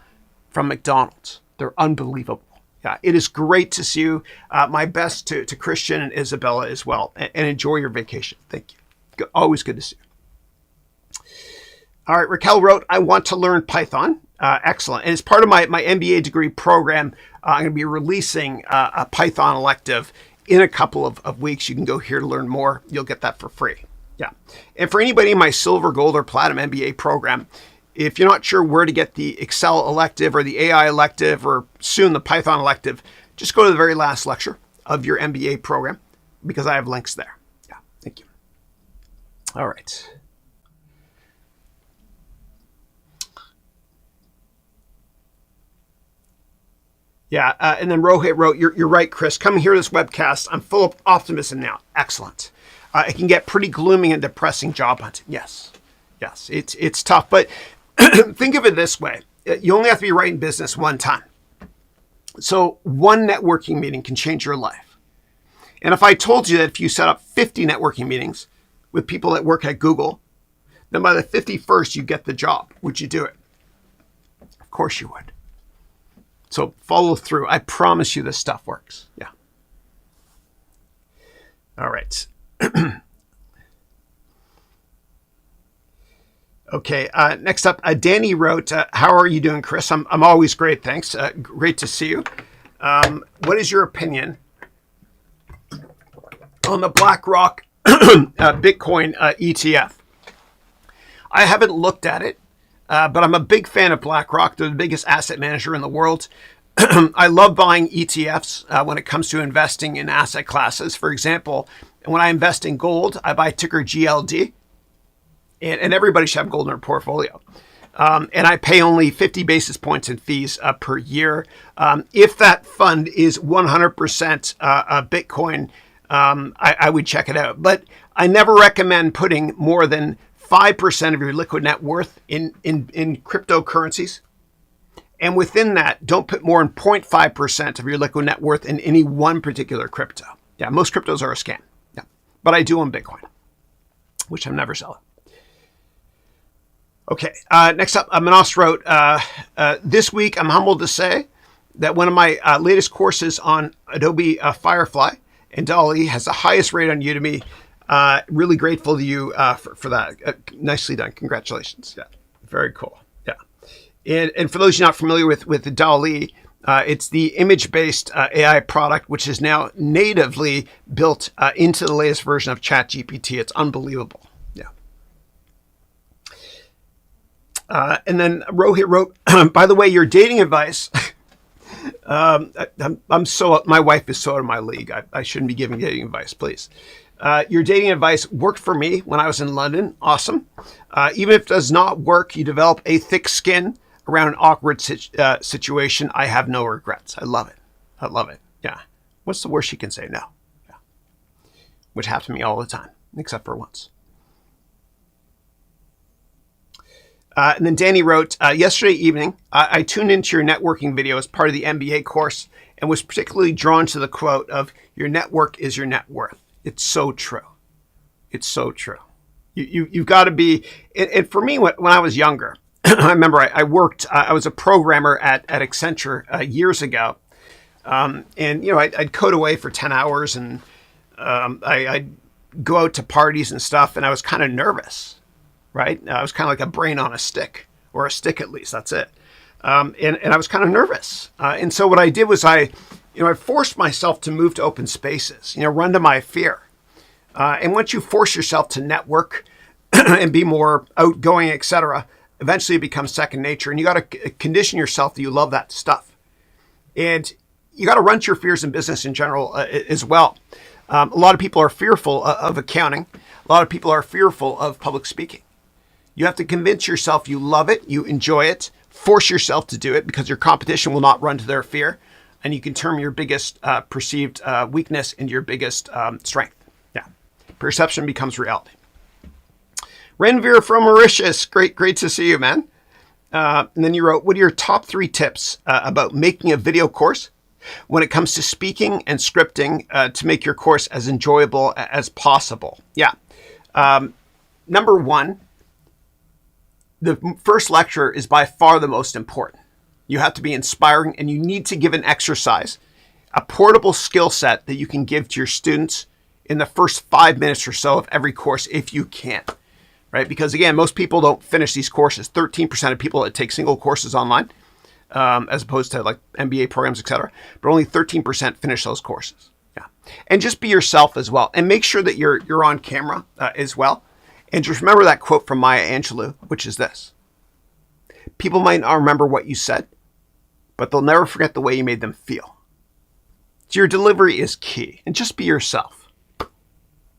from McDonald's. They're unbelievable. Yeah, it is great to see you. My best to Christian and Isabella as well. And enjoy your vacation. Thank you. Always good to see you. All right, Raquel wrote, I want to learn Python. Excellent. And as part of my MBA degree program, I'm going to be releasing a Python elective in a couple of weeks. You can go here to learn more. You'll get that for free. Yeah. And for anybody in my silver, gold, or platinum MBA program, if you're not sure where to get the Excel elective or the AI elective or soon the Python elective, just go to the very last lecture of your MBA program because I have links there. Yeah. Thank you. All right. Yeah, and then Rohit wrote, you're right, Chris. Coming here to this webcast, I'm full of optimism now. Excellent. It can get pretty gloomy and depressing job hunting. Yes, it's tough. But think of it this way. You only have to be right in business one time. So one networking meeting can change your life. And if I told you that if you set up 50 networking meetings with people that work at Google, then by the 51st, you get the job, would you do it? Of course you would. So follow through. I promise you this stuff works. Yeah. All right. Okay. Next up, Danny wrote, how are you doing, Chris? I'm always great. Thanks. Great to see you. What is your opinion on the BlackRock Bitcoin ETF? I haven't looked at it. But I'm a big fan of BlackRock. They're the biggest asset manager in the world. I love buying ETFs when it comes to investing in asset classes. For example, when I invest in gold, I buy ticker GLD. And everybody should have gold in their portfolio. And I pay only 50 basis points in fees per year. If that fund is 100% Bitcoin, I would check it out. But I never recommend putting more than 5% of your liquid net worth in cryptocurrencies. And within that, don't put more than 0.5% of your liquid net worth in any one particular crypto. Yeah, most cryptos are a scam. Yeah, but I do own Bitcoin, which I'm never selling. Okay, next up, Manos wrote, this week, I'm humbled to say that one of my latest courses on Adobe Firefly and DALL-E has the highest rate on Udemy. Really grateful to you for that. Nicely done. Congratulations. Yeah, very cool. Yeah. And for those of you not familiar with the DALL-E, it's the image-based AI product, which is now natively built into the latest version of ChatGPT. It's unbelievable. Yeah. And then Rohit wrote, by the way, your dating advice, my wife is so out of my league. I shouldn't be giving dating advice, please. Your dating advice worked for me when I was in London. Awesome. Even if it does not work, you develop a thick skin around an awkward situation. I have no regrets. I love it. I love it. Yeah. What's the worst you can say? No. Yeah. Which happens to me all the time, except for once. And then Danny wrote, yesterday evening, I tuned into your networking video as part of the MBA course and was particularly drawn to the quote of, your network is your net worth. It's so true. It's so true. You've got to be, and for me, when I was younger, I remember I worked, I was a programmer at Accenture years ago. And, I'd code away for 10 hours and I'd go out to parties and stuff, and I was kind of nervous, right? I was kind of like a brain on a stick, or a stick at least, that's it. And I was kind of nervous. And so what I did was I forced myself to move to open spaces, run to my fear. And once you force yourself to network and be more outgoing, etc., eventually it becomes second nature. And you got to condition yourself that you love that stuff. And you got to run to your fears in business in general as well. A lot of people are fearful of accounting. A lot of people are fearful of public speaking. You have to convince yourself you love it, you enjoy it, force yourself to do it because your competition will not run to their fear. And you can turn your biggest perceived weakness into your biggest strength. Yeah. Perception becomes reality. Renvir from Mauritius. Great to see you, man. And then you wrote, what are your top 3 tips about making a video course when it comes to speaking and scripting to make your course as enjoyable as possible? Yeah. Number 1, the first lecture is by far the most important. You have to be inspiring, and you need to give an exercise, a portable skill set that you can give to your students in the first 5 minutes or so of every course if you can, right? Because again, most people don't finish these courses. 13% of people that take single courses online, as opposed to like MBA programs, etc., but only 13% finish those courses. Yeah, and just be yourself as well, and make sure that you're on camera as well. And just remember that quote from Maya Angelou, which is this: people might not remember what you said, but they'll never forget the way you made them feel. So your delivery is key, and just be yourself.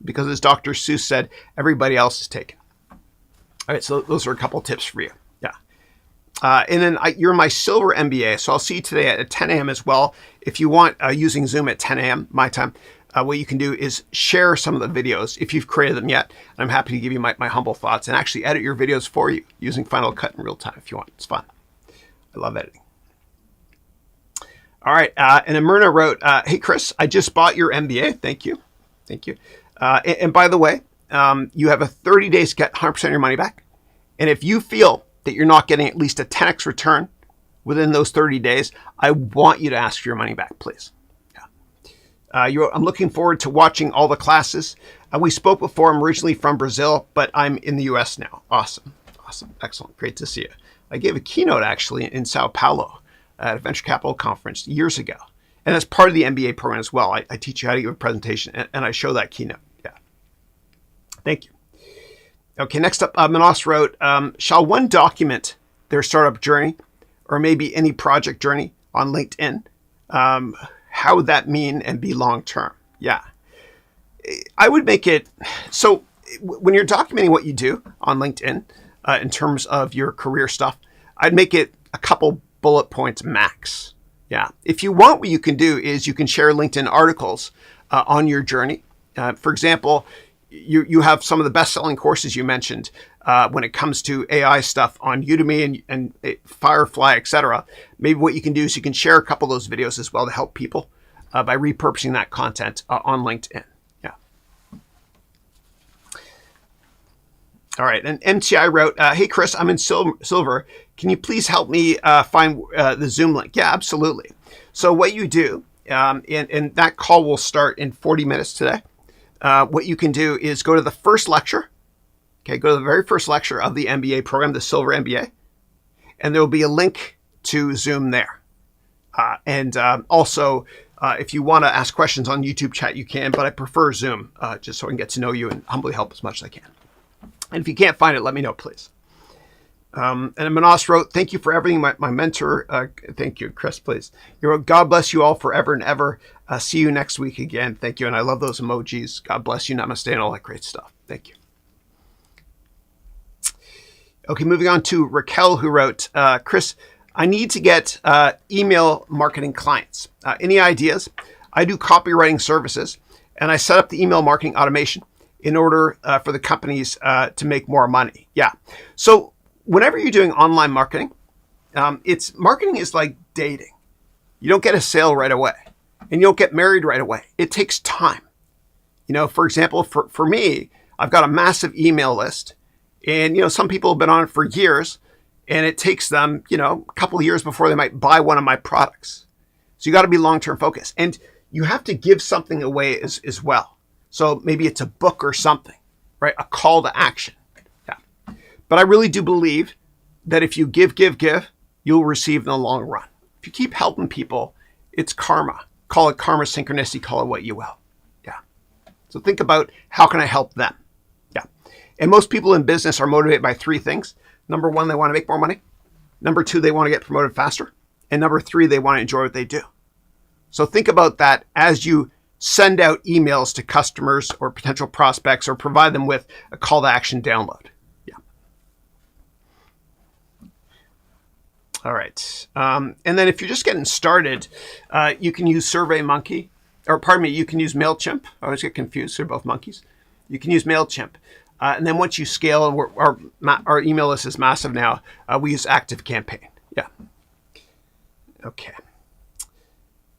Because as Dr. Seuss said, everybody else is taken. All right, so those are a couple tips for you. Yeah. And then you're my silver MBA, so I'll see you today at 10 a.m. as well. If you want, using Zoom at 10 a.m. my time, what you can do is share some of the videos if you've created them yet. And I'm happy to give you my humble thoughts and actually edit your videos for you using Final Cut in real time if you want. It's fun. I love editing. All right, and then Myrna wrote, hey, Chris, I just bought your MBA. Thank you. Thank you. And by the way, you have a 30 days to get 100% of your money back. And if you feel that you're not getting at least a 10x return within those 30 days, I want you to ask for your money back, please. Yeah. I'm looking forward to watching all the classes. We spoke before. I'm originally from Brazil, but I'm in the US now. Awesome. Awesome. Excellent. Great to see you. I gave a keynote actually in Sao Paulo at a venture capital conference years ago. And that's part of the MBA program as well. I teach you how to give a presentation, and I show that keynote. Yeah. Thank you. Okay, next up, Manos wrote, shall one document their startup journey or maybe any project journey on LinkedIn? How would that mean and be long-term? Yeah. I would make it, so when you're documenting what you do on LinkedIn in terms of your career stuff, I'd make it a couple bullet points max. Yeah. If you want, what you can do is you can share LinkedIn articles on your journey. For example, you have some of the best-selling courses you mentioned when it comes to AI stuff on Udemy and Firefly, etc. Maybe what you can do is you can share a couple of those videos as well to help people by repurposing that content on LinkedIn. Yeah. All right. And MTI wrote, hey, Chris, I'm in silver. Can you please help me find the Zoom link? Yeah, absolutely. So what you do, and that call will start in 40 minutes today. What you can do is go to the first lecture. Okay, go to the very first lecture of the MBA program, the Silver MBA. And there will be a link to Zoom there. Also, if you want to ask questions on YouTube chat, you can, but I prefer Zoom just so I can get to know you and humbly help as much as I can. And if you can't find it, let me know, please. And Manos wrote, thank you for everything, my mentor. Thank you, Chris, please. You wrote, God bless you all forever and ever. See you next week again. Thank you. And I love those emojis. God bless you, namaste, and all that great stuff. Thank you. Okay, moving on to Raquel, who wrote, Chris, I need to get email marketing clients. Any ideas? I do copywriting services, and I set up the email marketing automation in order for the companies to make more money. Yeah. So whenever you're doing online marketing, marketing is like dating. You don't get a sale right away, and you don't get married right away. It takes time. You know, for example, for me, I've got a massive email list, and, you know, some people have been on it for years, and it takes them, you know, a couple of years before they might buy one of my products. So you got to be long-term focused, and you have to give something away as well. So maybe it's a book or something, right? A call to action. Yeah. But I really do believe that if you give, you'll receive in the long run. If you keep helping people, it's karma. Call it karma, synchronicity, call it what you will. Yeah. So think about, how can I help them? Yeah. And most people in business are motivated by three things. Number one, they want to make more money. Number two, they want to get promoted faster. And number three, they want to enjoy what they do. So think about that as you send out emails to customers or potential prospects, or provide them with a call to action download. Yeah. All right. And then if you're just getting started, you can use SurveyMonkey, or pardon me, you can use MailChimp. I always get confused. They're both monkeys. You can use MailChimp. And then once you scale, our email list is massive now. We use ActiveCampaign. Yeah. Okay.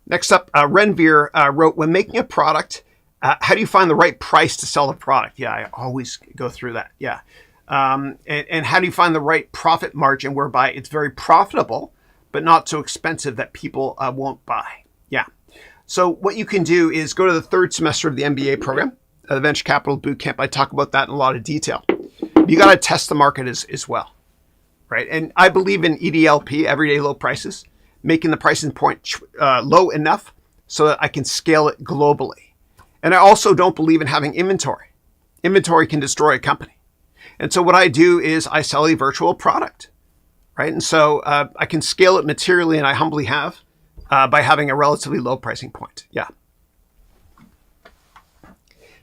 Next up, Renvir wrote, when making a product, how do you find the right price to sell the product? Yeah, I always go through that. Yeah. And how do you find the right profit margin whereby it's very profitable, but not so expensive that people won't buy. Yeah. So what you can do is go to the third semester of the MBA program, the Venture Capital Bootcamp. I talk about that in a lot of detail. You got to test the market as well, right? And I believe in EDLP, everyday low prices, making the pricing point low enough so that I can scale it globally. And I also don't believe in having inventory. Inventory can destroy a company. And so what I do is I sell a virtual product, right? And so I can scale it materially, and I humbly have, by having a relatively low pricing point. Yeah.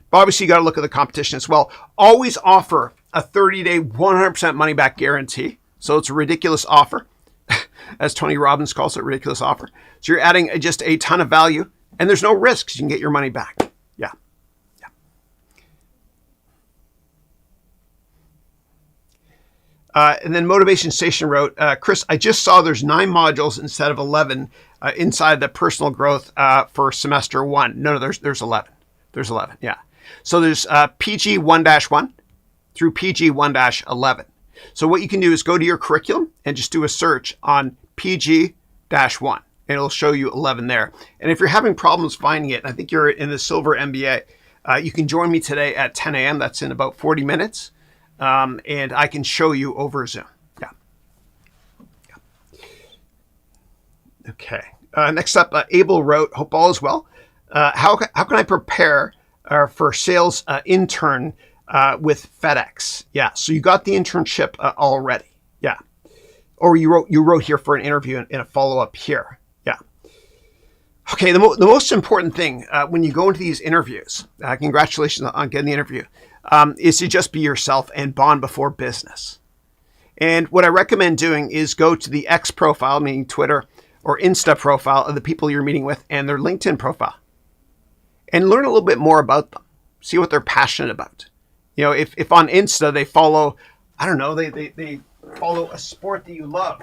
But obviously, you got to look at the competition as well. Always offer a 30-day, 100% money back guarantee. So it's a ridiculous offer, as Tony Robbins calls it, ridiculous offer. So you're adding just a ton of value, and there's no risks. You can get your money back. Yeah. And then Motivation Station wrote, Chris, I just saw there's 9 modules instead of 11 inside the personal growth for semester 1. No, there's 11. There's 11, yeah. So there's PG 1-1 through PG 1-11. So what you can do is go to your curriculum and just do a search on PG-1, and it'll show you 11 there. And if you're having problems finding it, I think you're in the Silver MBA, you can join me today at 10 a.m. That's in about 40 minutes. And I can show you over Zoom. Yeah. Okay. Next up, Abel wrote, hope all is well. How can I prepare for sales intern with FedEx? Yeah. So you got the internship already. Yeah. Or you wrote here for an interview and a follow-up here. Yeah. Okay. The most important thing when you go into these interviews, congratulations on getting the interview, is to just be yourself and bond before business. And what I recommend doing is go to the X profile, meaning Twitter or Insta profile of the people you're meeting with, and their LinkedIn profile, and learn a little bit more about them. See what they're passionate about. You know, if on Insta they follow, I don't know, they follow a sport that you love,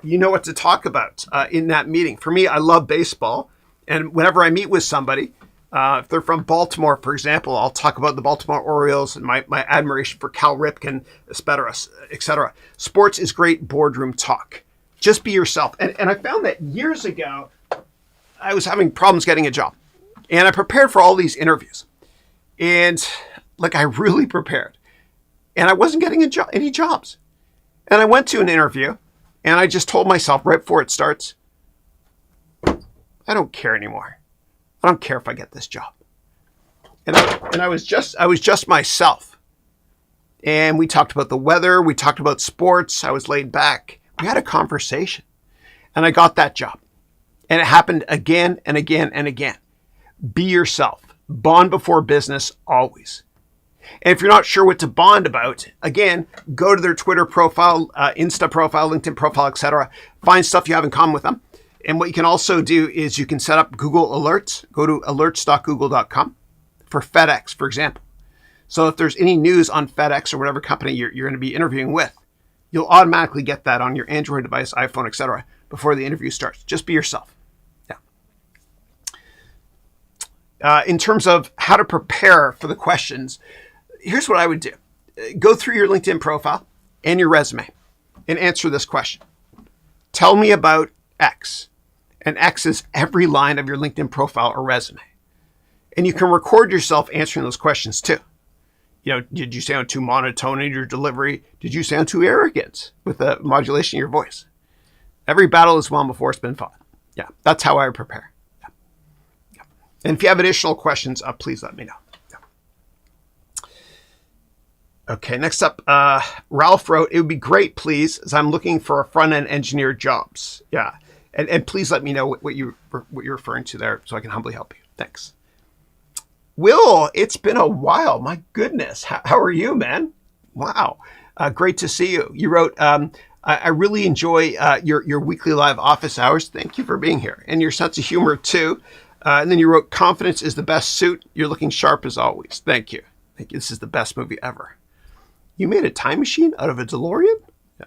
you know what to talk about in that meeting. For me, I love baseball, and whenever I meet with somebody, if they're from Baltimore, for example, I'll talk about the Baltimore Orioles and my admiration for Cal Ripken, et cetera. Sports is great boardroom talk. Just be yourself. And I found that years ago, I was having problems getting a job. And I prepared for all these interviews. And I really prepared. And I wasn't getting any jobs. And I went to an interview, and I just told myself right before it starts, I don't care anymore. I don't care if I get this job. And I was just myself. And we talked about the weather. We talked about sports. I was laid back. We had a conversation. And I got that job. And it happened again and again and again. Be yourself. Bond before business always. And if you're not sure what to bond about, again, go to their Twitter profile, Insta profile, LinkedIn profile, etc. Find stuff you have in common with them. And what you can also do is you can set up Google Alerts. Go to alerts.google.com for FedEx, for example. So if there's any news on FedEx or whatever company you're going to be interviewing with, you'll automatically get that on your Android device, iPhone, etc. before the interview starts. Just be yourself. Yeah. In terms of how to prepare for the questions, here's what I would do. Go through your LinkedIn profile and your resume and answer this question. Tell me about X. And X is every line of your LinkedIn profile or resume. And you can record yourself answering those questions too. You know, did you sound too monotone in your delivery? Did you sound too arrogant with the modulation of your voice? Every battle is won before it's been fought. Yeah, that's how I prepare. Yeah. Yeah. And if you have additional questions, please let me know. Yeah. Okay, next up, Ralph wrote, it would be great, please, as I'm looking for a front-end engineer jobs. Yeah, and please let me know what you're referring to there so I can humbly help you. Thanks. Will, it's been a while. My goodness. How are you, man? Wow. Great to see you. You wrote, I really enjoy your weekly live office hours. Thank you for being here. And your sense of humor, too. And then you wrote, confidence is the best suit. You're looking sharp as always. Thank you. Thank you. This is the best movie ever. You made a time machine out of a DeLorean? Yeah.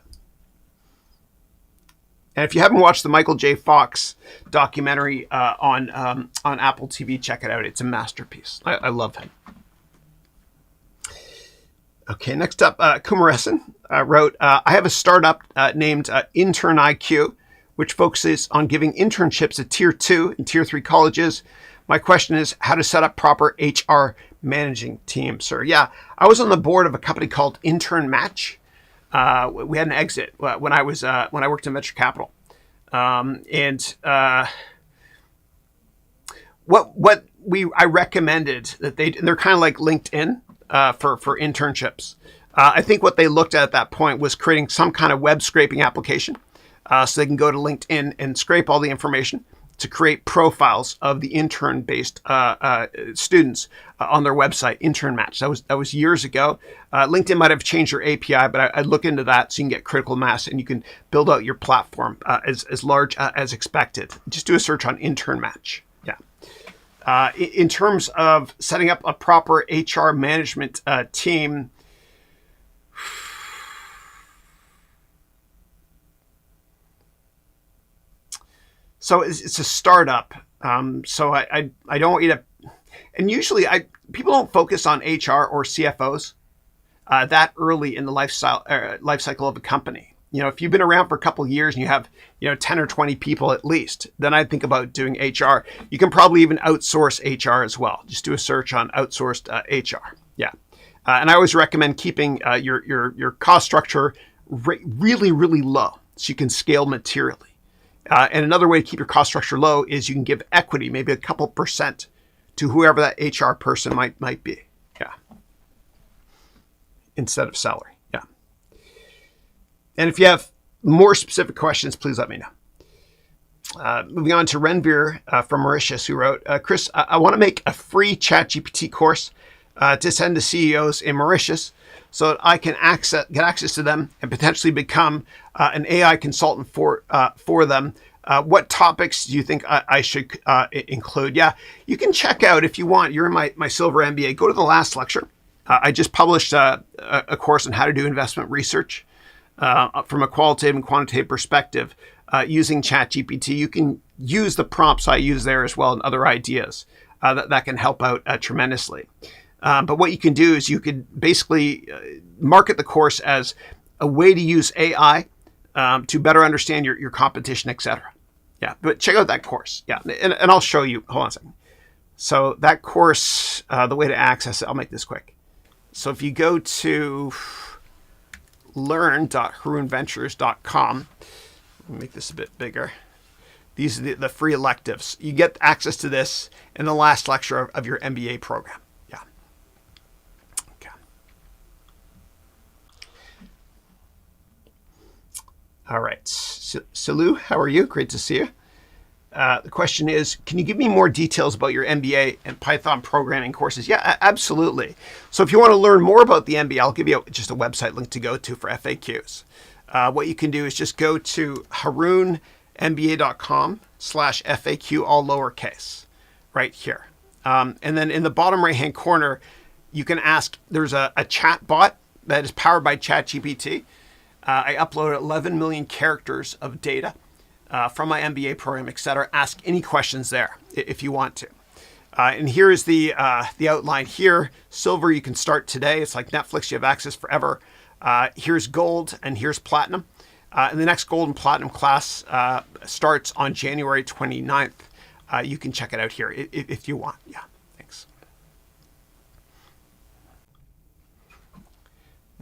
And if you haven't watched the Michael J. Fox documentary on Apple TV, check it out. It's a masterpiece. I love him. Okay, next up, Kumaresan wrote, I have a startup named Intern IQ, which focuses on giving internships at Tier 2 and Tier 3 colleges. My question is how to set up proper HR managing teams, sir. Yeah, I was on the board of a company called Intern Match. We had an exit when I worked in venture capital. I recommended that they're kind of like LinkedIn for internships. I think what they looked at that point was creating some kind of web scraping application so they can go to LinkedIn and scrape all the information to create profiles of the intern-based students on their website, Intern Match. That was years ago. LinkedIn might have changed their API, but I'd look into that so you can get critical mass and you can build out your platform as large as expected. Just do a search on Intern Match. Yeah. In terms of setting up a proper HR management team, so it's a startup. So I don't want you to, and usually people don't focus on HR or CFOs that early in the life cycle of a company. You know, if you've been around for a couple of years and you have, 10 or 20 people at least, then I think about doing HR. You can probably even outsource HR as well. Just do a search on outsourced HR. Yeah. And I always recommend keeping your cost structure really, really low so you can scale materially. And another way to keep your cost structure low is you can give equity, maybe a couple % to whoever that HR person might be. Yeah. Instead of salary. Yeah. And if you have more specific questions, please let me know. Moving on to Renveer from Mauritius, who wrote, Chris, I want to make a free ChatGPT course to send to CEOs in Mauritius so that I can get access to them and potentially become an AI consultant for them. What topics do you think I should include? Yeah, you can check out if you want. You're in my Silver MBA. Go to the last lecture. I just published a course on how to do investment research from a qualitative and quantitative perspective using ChatGPT. You can use the prompts I use there as well and other ideas that can help out tremendously. But what you can do is you could basically market the course as a way to use AI to better understand your competition, etc. Yeah, but check out that course. Yeah, and I'll show you. Hold on a second. So that course, the way to access it, I'll make this quick. So if you go to learn.harounventures.com, let me make this a bit bigger. These are the free electives. You get access to this in the last lecture of your MBA program. Yeah. Okay. All right. Salu, how are you? Great to see you. The question is, can you give me more details about your MBA and Python programming courses? Yeah, absolutely. So if you want to learn more about the MBA, I'll give you just a website link to go to for FAQs. What you can do is just go to harounmba.com/FAQ, all lowercase, right here. And then in the bottom right-hand corner, you can ask, there's a chat bot that is powered by ChatGPT. I uploaded 11 million characters of data from my MBA program, etc. Ask any questions there if you want to. And here is the outline here. Silver, you can start today. It's like Netflix. You have access forever. Here's gold and here's platinum. And the next gold and platinum class starts on January 29th. You can check it out here if you want. Yeah, thanks.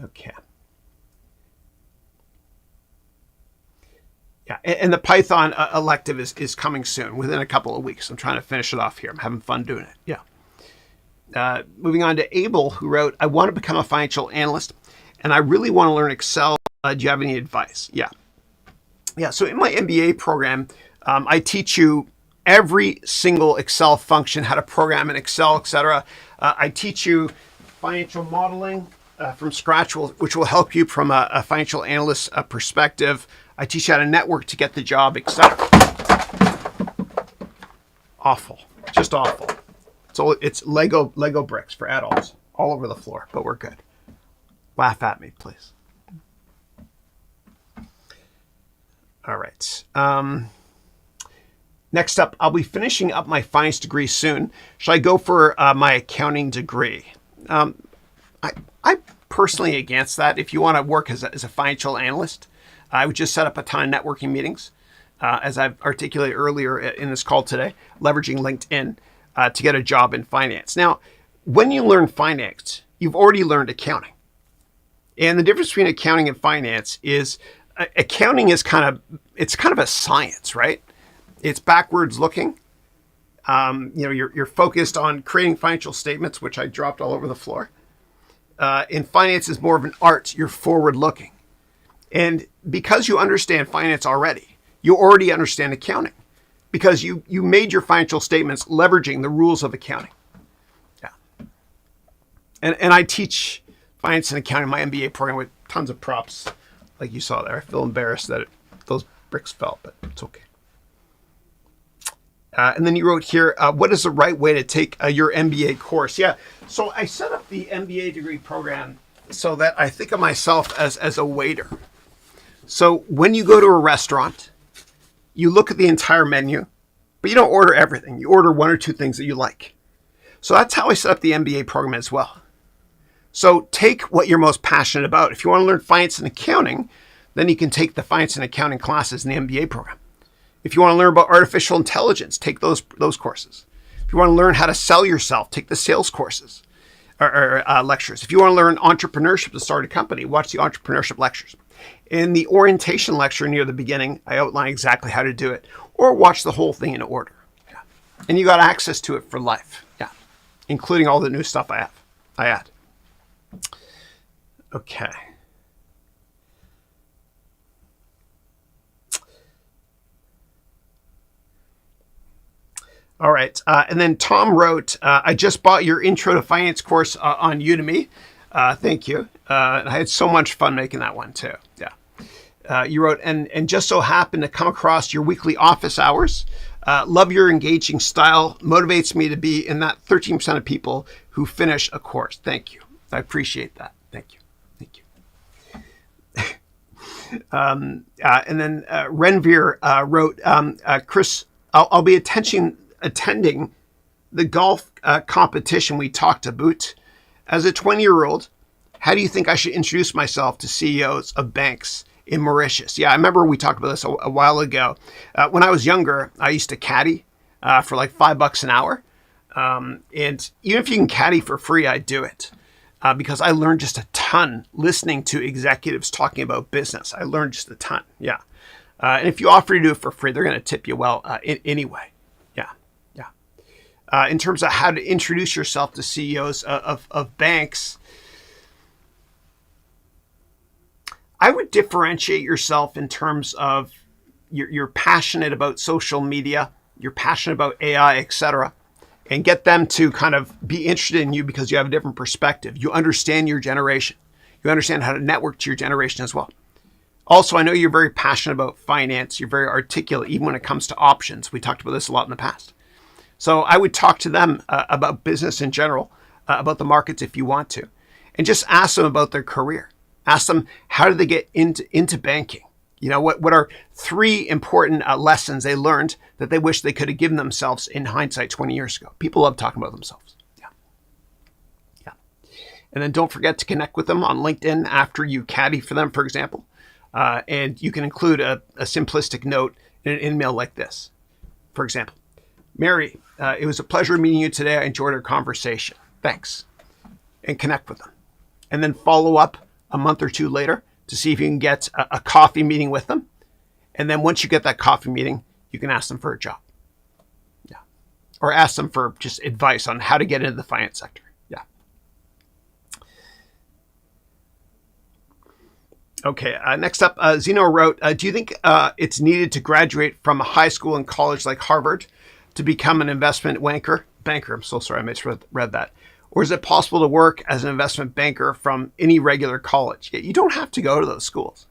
Okay. Yeah, and the Python elective is coming soon, within a couple of weeks. I'm trying to finish it off here. I'm having fun doing it. Yeah. Moving on to Abel, who wrote, I want to become a financial analyst, and I really want to learn Excel. Do you have any advice? Yeah. Yeah, so in my MBA program, I teach you every single Excel function, how to program in Excel, etc. I teach you financial modeling from scratch, which will help you from a financial analyst perspective. I teach you how to network to get the job, etc. Awful, just awful. So it's Lego bricks for adults all over the floor, but we're good. Laugh at me, please. All right. Next up, I'll be finishing up my finance degree soon. Should I go for my accounting degree? I personally against that. If you want to work as a financial analyst, I would just set up a ton of networking meetings, as I've articulated earlier in this call today, leveraging LinkedIn to get a job in finance. Now, when you learn finance, you've already learned accounting. And the difference between accounting and finance is accounting is kind of a science, right? It's backwards looking. You're focused on creating financial statements, which I dropped all over the floor. And finance is more of an art. You're forward looking. And because you understand finance already, you already understand accounting because you made your financial statements leveraging the rules of accounting. Yeah. And I teach finance and accounting, my MBA program, with tons of props, like you saw there. I feel embarrassed that those bricks fell, but it's okay. And then you wrote here, what is the right way to take your MBA course? Yeah, so I set up the MBA degree program so that I think of myself as a waiter. So when you go to a restaurant, you look at the entire menu, but you don't order everything. You order one or two things that you like. So that's how I set up the MBA program as well. So take what you're most passionate about. If you want to learn finance and accounting, then you can take the finance and accounting classes in the MBA program. If you want to learn about artificial intelligence, take those courses. If you want to learn how to sell yourself, take the sales courses or lectures. If you want to learn entrepreneurship to start a company, watch the entrepreneurship lectures. In the orientation lecture near the beginning, I outline exactly how to do it, or watch the whole thing in order. Yeah. And you got access to it for life. Yeah, including all the new stuff I add. Okay. All right. And then Tom wrote, I just bought your Intro to Finance course on Udemy. Thank you. I had so much fun making that one too. Yeah. You wrote, and just so happened to come across your weekly office hours. Love your engaging style. Motivates me to be in that 13% of people who finish a course. Thank you. I appreciate that. Thank you. Thank you. And then Renvir wrote, Chris, I'll be attending the golf competition we talked about. As a 20-year-old, how do you think I should introduce myself to CEOs of banks in Mauritius? Yeah, I remember we talked about this a while ago. When I was younger, I used to caddy for like $5 an hour. And even if you can caddy for free, I'd do it because I learned just a ton listening to executives talking about business. I learned just a ton. Yeah. And if you offer to do it for free, they're going to tip you well anyway. In terms of how to introduce yourself to CEOs of banks, I would differentiate yourself in terms of you're passionate about social media, you're passionate about AI, etc., and get them to kind of be interested in you because you have a different perspective. You understand your generation. You understand how to network to your generation as well. Also, I know you're very passionate about finance. You're very articulate, even when it comes to options. We talked about this a lot in the past. So I would talk to them about business in general, about the markets if you want to, and just ask them about their career. Ask them, how did they get into banking? You know, what are 3 important lessons they learned that they wish they could have given themselves in hindsight 20 years ago? People love talking about themselves. Yeah. And then don't forget to connect with them on LinkedIn after you caddy for them, for example. And you can include a simplistic note in an email like this. For example, Mary, it was a pleasure meeting you today. I enjoyed our conversation. Thanks. And connect with them. And then follow up a month or 2 later to see if you can get a coffee meeting with them. And then once you get that coffee meeting, you can ask them for a job. Yeah. Or ask them for just advice on how to get into the finance sector. Yeah. Okay. Next up, Zeno wrote, do you think it's needed to graduate from a high school and college like Harvard to become an investment banker? I'm so sorry, I misread that. Or is it possible to work as an investment banker from any regular college? You don't have to go to those schools.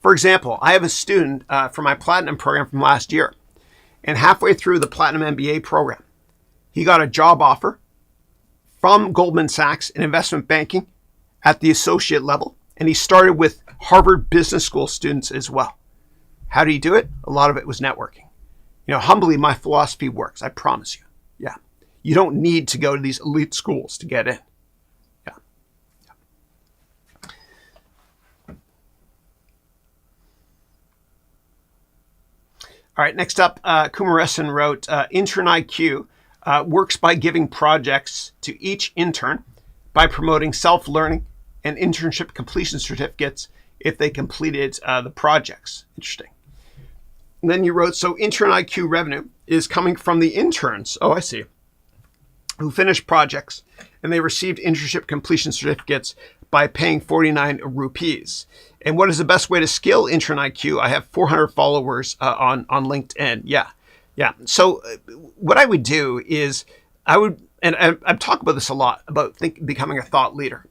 For example, I have a student from my Platinum program from last year. And halfway through the Platinum MBA program, he got a job offer from Goldman Sachs in investment banking at the associate level. And he started with Harvard Business School students as well. How did he do it? A lot of it was networking. You know, humbly, my philosophy works. I promise you. Yeah. You don't need to go to these elite schools to get in. Yeah. All right, next up, Kumaresan wrote, Intern IQ works by giving projects to each intern by promoting self-learning and internship completion certificates if they completed the projects. Interesting. And then you wrote, so Intern IQ revenue is coming from the interns, oh, I see, who finished projects and they received internship completion certificates by paying 49 rupees. And what is the best way to scale Intern IQ? I have 400 followers on LinkedIn. Yeah. So what I would do is and I've talked about this a lot, about becoming a thought leader.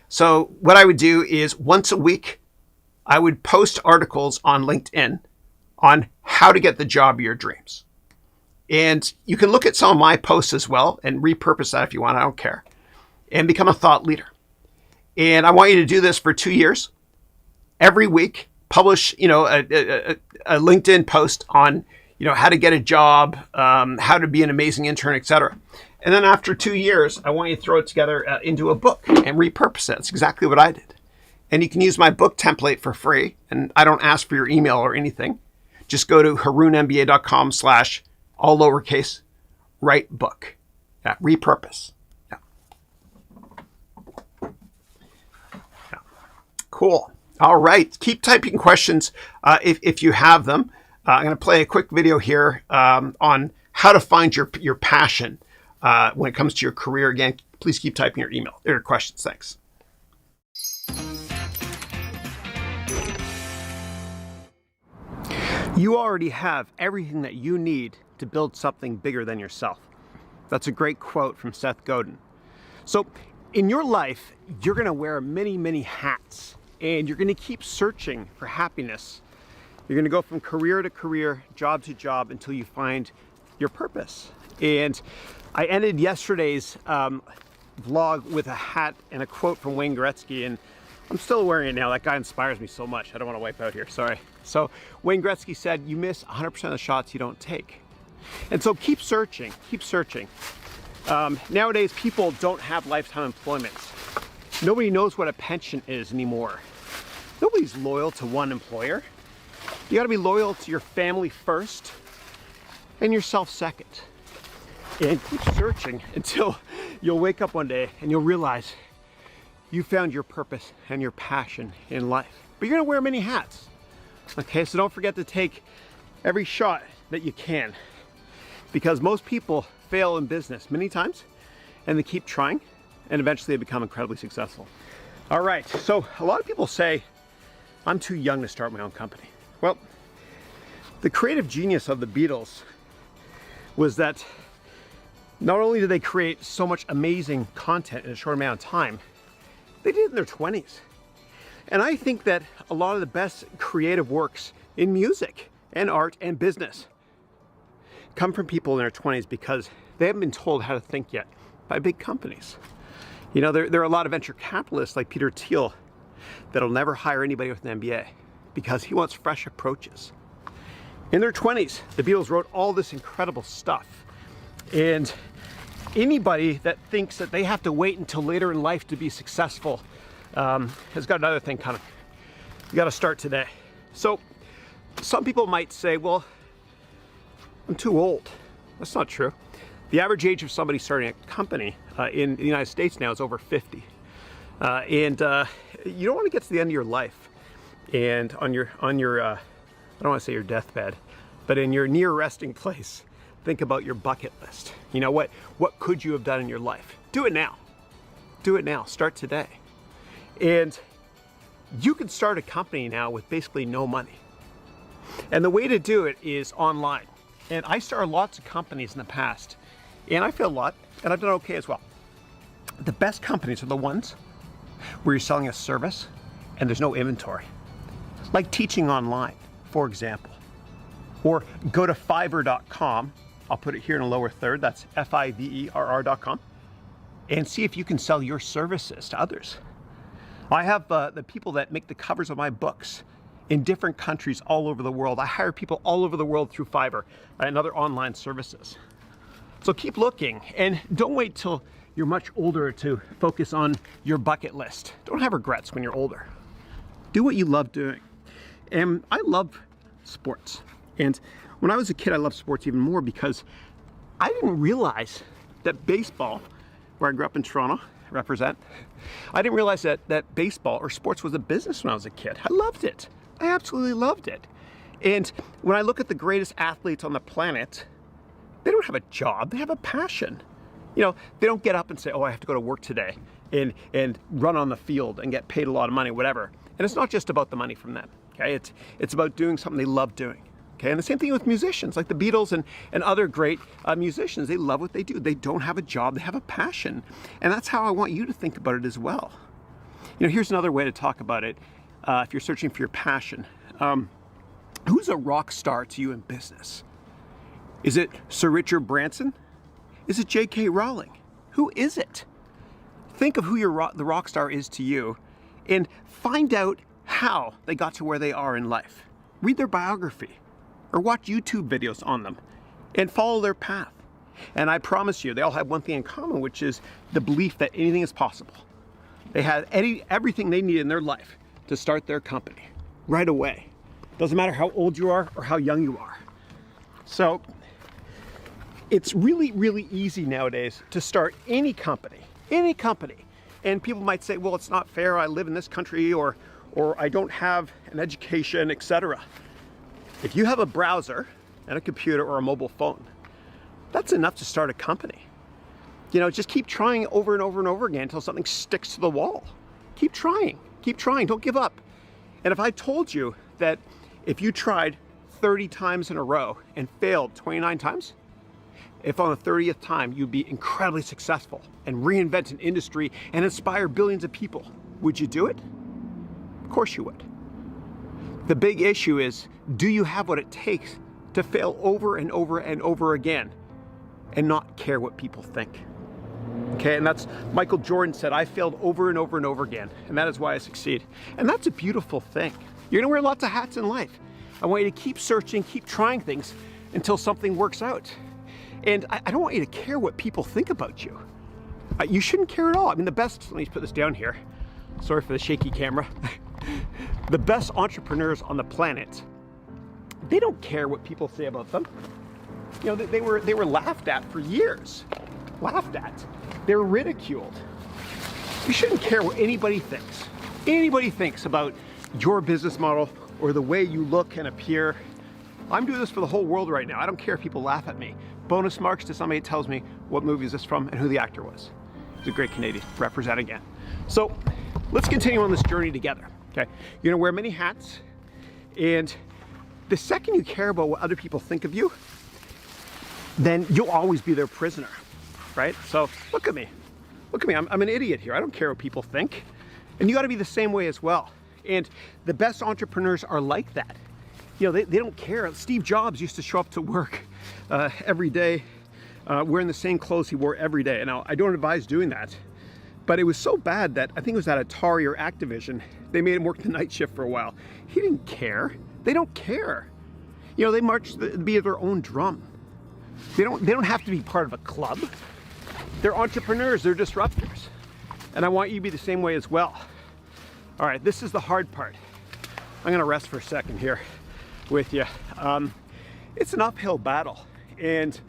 So what I would do is once a week, I would post articles on LinkedIn on how to get the job of your dreams. And you can look at some of my posts as well and repurpose that if you want, I don't care, and become a thought leader. And I want you to do this for 2 years. Every week, publish, a LinkedIn post on, how to get a job, how to be an amazing intern, etc. And then after 2 years, I want you to throw it together into a book and repurpose it. That's exactly what I did. And you can use my book template for free. And I don't ask for your email or anything. Just go to harounmba.com/ all lowercase, write book. Yeah, repurpose. Yeah. Cool. All right. Keep typing questions if you have them. I'm going to play a quick video here on how to find your passion when it comes to your career. Again, please keep typing your questions. Thanks. You already have everything that you need to build something bigger than yourself. That's a great quote from Seth Godin. So in your life, you're going to wear many, many hats, and you're going to keep searching for happiness. You're going to go from career to career, job to job, until you find your purpose. And I ended yesterday's vlog with a hat and a quote from Wayne Gretzky, and I'm still wearing it now. That guy inspires me so much. I don't want to wipe out here, sorry. So Wayne Gretzky said, you miss 100% of the shots you don't take. And so keep searching, keep searching. Nowadays, people don't have lifetime employment. Nobody knows what a pension is anymore. Nobody's loyal to one employer. You gotta be loyal to your family first and yourself second. And keep searching until you'll wake up one day and you'll realize you found your purpose and your passion in life. But you're gonna wear many hats. Okay, so don't forget to take every shot that you can, because most people fail in business many times and they keep trying and eventually they become incredibly successful. All right, so a lot of people say, I'm too young to start my own company. Well, the creative genius of the Beatles was that not only did they create so much amazing content in a short amount of time, they did it in their 20s. And I think that a lot of the best creative works in music and art and business come from people in their 20s because they haven't been told how to think yet by big companies. There are a lot of venture capitalists like Peter Thiel that'll never hire anybody with an MBA because he wants fresh approaches. In their 20s, the Beatles wrote all this incredible stuff. And anybody that thinks that they have to wait until later in life to be successful has got another thing coming. You got to start today. So some people might say, well, I'm too old. That's not true. The average age of somebody starting a company in the United States now is over 50. And you don't want to get to the end of your life and on your I don't want to say your deathbed, but in your near resting place, think about your bucket list. What could you have done in your life? Do it now. Do it now. Start today. And you can start a company now with basically no money. And the way to do it is online. And I started lots of companies in the past, and I failed a lot, and I've done okay as well. The best companies are the ones where you're selling a service and there's no inventory. Like teaching online, for example. Or go to fiverr.com. I'll put it here in a lower third. That's fiverr.com. And see if you can sell your services to others. I have the people that make the covers of my books in different countries all over the world. I hire people all over the world through Fiverr and other online services. So keep looking, and don't wait till you're much older to focus on your bucket list. Don't have regrets when you're older. Do what you love doing. And I love sports. And When I was a kid, I loved sports even more because I didn't realize that baseball, where I grew up in Toronto, represent, I didn't realize that baseball or sports was a business when I was a kid. I loved it. I absolutely loved it. And when I look at the greatest athletes on the planet, they don't have a job, they have a passion. You know, they don't get up and say, oh, I have to go to work today and run on the field and get paid a lot of money, whatever. And it's not just about the money from them, okay? It's about doing something they love doing, okay? And the same thing with musicians, like the Beatles and other great musicians. They love what they do. They don't have a job, they have a passion. And that's how I want you to think about it as well. You know, here's another way to talk about it if you're searching for your passion. Who's a rock star to you in business? Is it Sir Richard Branson? Is it J.K. Rowling? Who is it? Think of who the rock star is to you and find out how they got to where they are in life. Read their biography or watch YouTube videos on them and follow their path. And I promise you, they all have one thing in common, which is the belief that anything is possible. They had everything they need in their life to start their company right away. Doesn't matter how old you are or how young you are. So it's really, really easy nowadays to start any company. And people might say, well, it's not fair, I live in this country, or I don't have an education, etc. If you have a browser and a computer or a mobile phone, that's enough to start a company. You know, just keep trying over and over and over again until something sticks to the wall. Keep trying, don't give up. And if I told you that if you tried 30 times in a row and failed 29 times, if on the 30th time you'd be incredibly successful and reinvent an industry and inspire billions of people, would you do it? Of course you would. The big issue is, do you have what it takes to fail over and over and over again and not care what people think? Okay, and that's Michael Jordan said, I failed over and over and over again, and that is why I succeed. And that's a beautiful thing. You're gonna wear lots of hats in life. I want you to keep searching, keep trying things until something works out. And I don't want you to care what people think about you. You shouldn't care at all. I mean, the best, let me put this down here. Sorry for the shaky camera. The best entrepreneurs on the planet, they don't care what people say about them. You know, they were laughed at for years. Laughed at. They were ridiculed. You shouldn't care what anybody thinks. Anybody thinks about your business model or the way you look and appear. I'm doing this for the whole world right now. I don't care if people laugh at me. Bonus marks to somebody that tells me what movie is this from and who the actor was. He's a great Canadian, represent again. So let's continue on this journey together, okay? You're gonna wear many hats, and the second you care about what other people think of you, then you'll always be their prisoner, right? So look at me, I'm an idiot here. I don't care what people think. And you gotta be the same way as well. And the best entrepreneurs are like that. You know, they don't care. Steve Jobs used to show up to work every day wearing the same clothes he wore every day. Now, I don't advise doing that, but it was so bad that I think it was at Atari or Activision, they made him work the night shift for a while. He didn't care. They don't care. You know, they march the beat of their own drum. They don't have to be part of a club. They're entrepreneurs, they're disruptors. And I want you to be the same way as well. All right, this is the hard part. I'm gonna rest for a second here with you. It's an uphill battle, and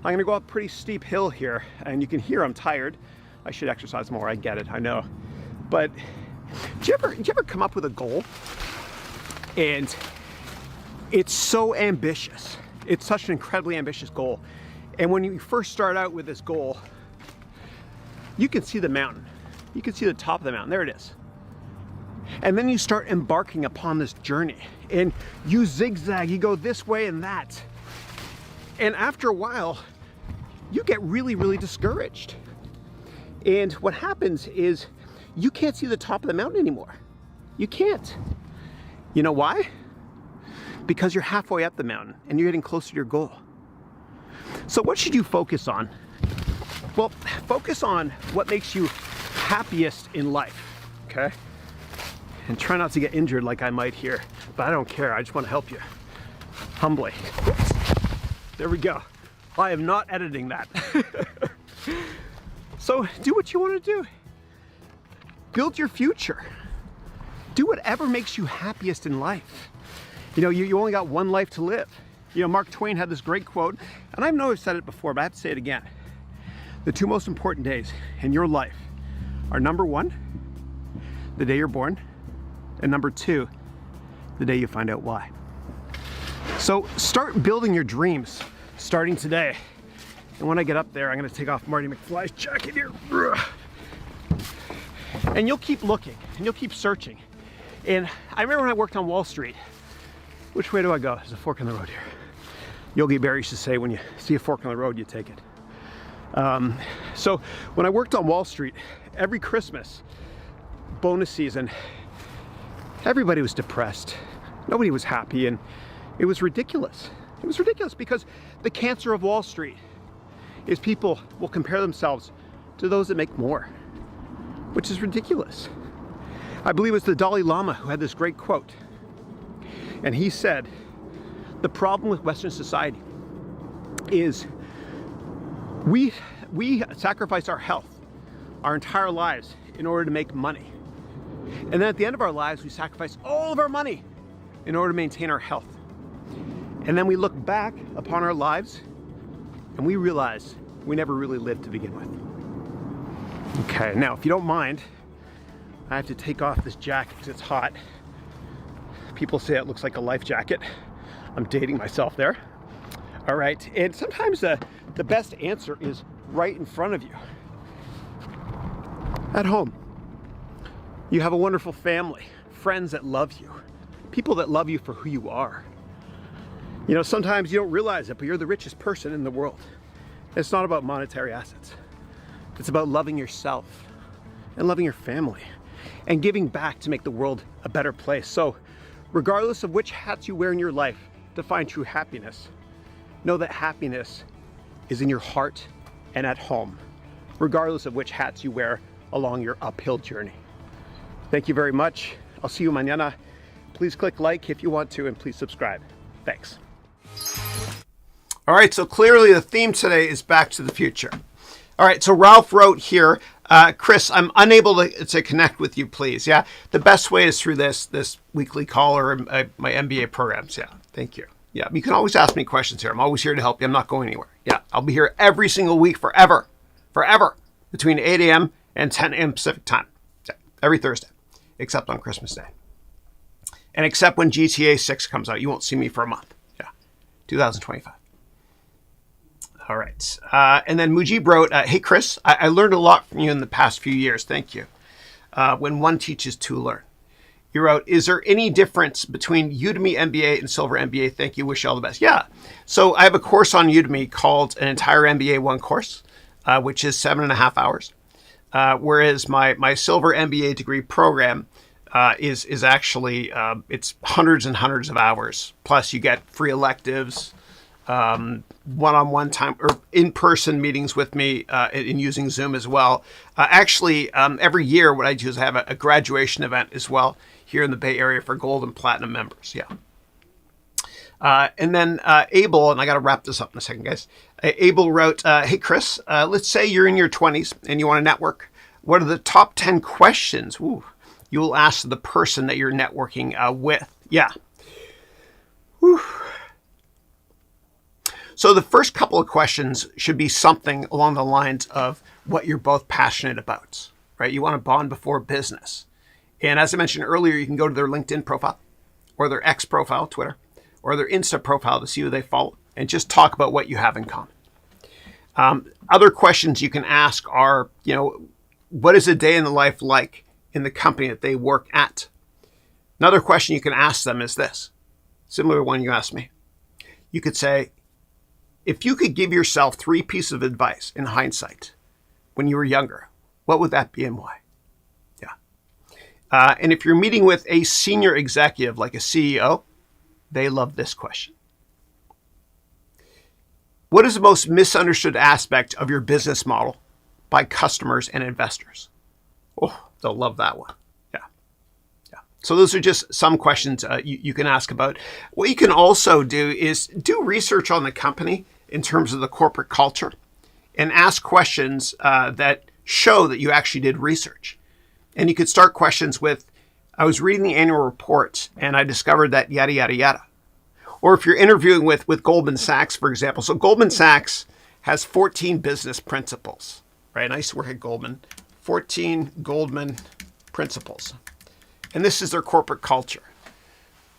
I'm gonna go up a pretty steep hill here, and you can hear I'm tired. I should exercise more, I get it, I know. But do you ever come up with a goal and it's so ambitious? It's such an incredibly ambitious goal. And when you first start out with this goal, you can see the mountain. You can see the top of the mountain, there it is. And then you start embarking upon this journey and you zigzag, you go this way and that. And after a while, you get really, really discouraged. And what happens is you can't see the top of the mountain anymore. You can't. You know why? Because you're halfway up the mountain and you're getting closer to your goal. So what should you focus on? Well, focus on what makes you happiest in life, okay? And try not to get injured like I might here, but I don't care, I just want to help you. Humbly. Oops. There we go. I am not editing that. So do what you want to do. Build your future. Do whatever makes you happiest in life. You know, you only got one life to live. Mark Twain had this great quote, and I know I've said it before, but I have to say it again. The two most important days in your life are number one, the day you're born, and number two, the day you find out why. So start building your dreams starting today. And when I get up there, I'm gonna take off Marty McFly's jacket here. And you'll keep looking and you'll keep searching. And I remember when I worked on Wall Street, which way do I go? There's a fork in the road here. Yogi Berra used to say, when you see a fork in the road, you take it. So when I worked on Wall Street, every Christmas, bonus season, everybody was depressed. Nobody was happy, and it was ridiculous. It was ridiculous because the cancer of Wall Street is people will compare themselves to those that make more, which is ridiculous. I believe it was the Dalai Lama who had this great quote. And he said, the problem with Western society is we sacrifice our health, our entire lives, in order to make money. And then at the end of our lives, we sacrifice all of our money in order to maintain our health. And then we look back upon our lives and we realize we never really lived to begin with. Okay, now if you don't mind, I have to take off this jacket because it's hot. People say it looks like a life jacket. I'm dating myself there. All right, and sometimes the best answer is right in front of you. At home, you have a wonderful family, friends that love you, people that love you for who you are. Sometimes you don't realize it, but you're the richest person in the world. It's not about monetary assets. It's about loving yourself and loving your family and giving back to make the world a better place. So regardless of which hats you wear in your life to find true happiness, know that happiness is in your heart and at home, regardless of which hats you wear along your uphill journey. Thank you very much. I'll see you mañana. Please click like if you want to, and please subscribe. Thanks. All right, so clearly the theme today is back to the future. All right, so Ralph wrote here, Chris, I'm unable to connect with you, please. Yeah, the best way is through this weekly call or my MBA programs. Yeah, thank you. Yeah, you can always ask me questions here. I'm always here to help you. I'm not going anywhere. Yeah, I'll be here every single week forever, between 8 a.m. and 10 a.m. Pacific time, every Thursday, except on Christmas Day. And except when GTA 6 comes out, you won't see me for a month. Yeah, 2025. All right. And then Mujib wrote, hey, Chris, I learned a lot from you in the past few years. Thank you. When one teaches, two learn. You wrote, is there any difference between Udemy MBA and Silver MBA? Thank you. Wish you all the best. Yeah. So I have a course on Udemy called an entire MBA one course, which is 7.5 hours. Whereas my Silver MBA degree program is actually, it's hundreds and hundreds of hours. Plus you get free electives, one-on-one time or in-person meetings with me in using Zoom as well. Every year what I do is I have a graduation event as well here in the Bay Area for gold and platinum members. Yeah. And then Abel, and I got to wrap this up in a second, guys. Abel wrote, hey, Chris, let's say you're in your 20s and you want to network. What are the top 10 questions you will ask the person that you're networking with? Yeah. Whew. So the first couple of questions should be something along the lines of what you're both passionate about, right? You want to bond before business. And as I mentioned earlier, you can go to their LinkedIn profile or their X profile, Twitter, or their Insta profile to see who they follow and just talk about what you have in common. Other questions you can ask are, what is a day in the life like in the company that they work at? Another question you can ask them is this, similar to one you asked me. You could say, if you could give yourself 3 pieces of advice in hindsight when you were younger, what would that be and why? Yeah. And if you're meeting with a senior executive like a CEO, they love this question. What is the most misunderstood aspect of your business model by customers and investors? Oh, they'll love that one. Yeah. Yeah. So those are just some questions you can ask about. What you can also do is do research on the company in terms of the corporate culture and ask questions that show that you actually did research. And you could start questions with, I was reading the annual report and I discovered that yada, yada, yada. Or if you're interviewing with Goldman Sachs, for example. So Goldman Sachs has 14 business principles, right? And I used to work at Goldman. 14 Goldman principles. And this is their corporate culture.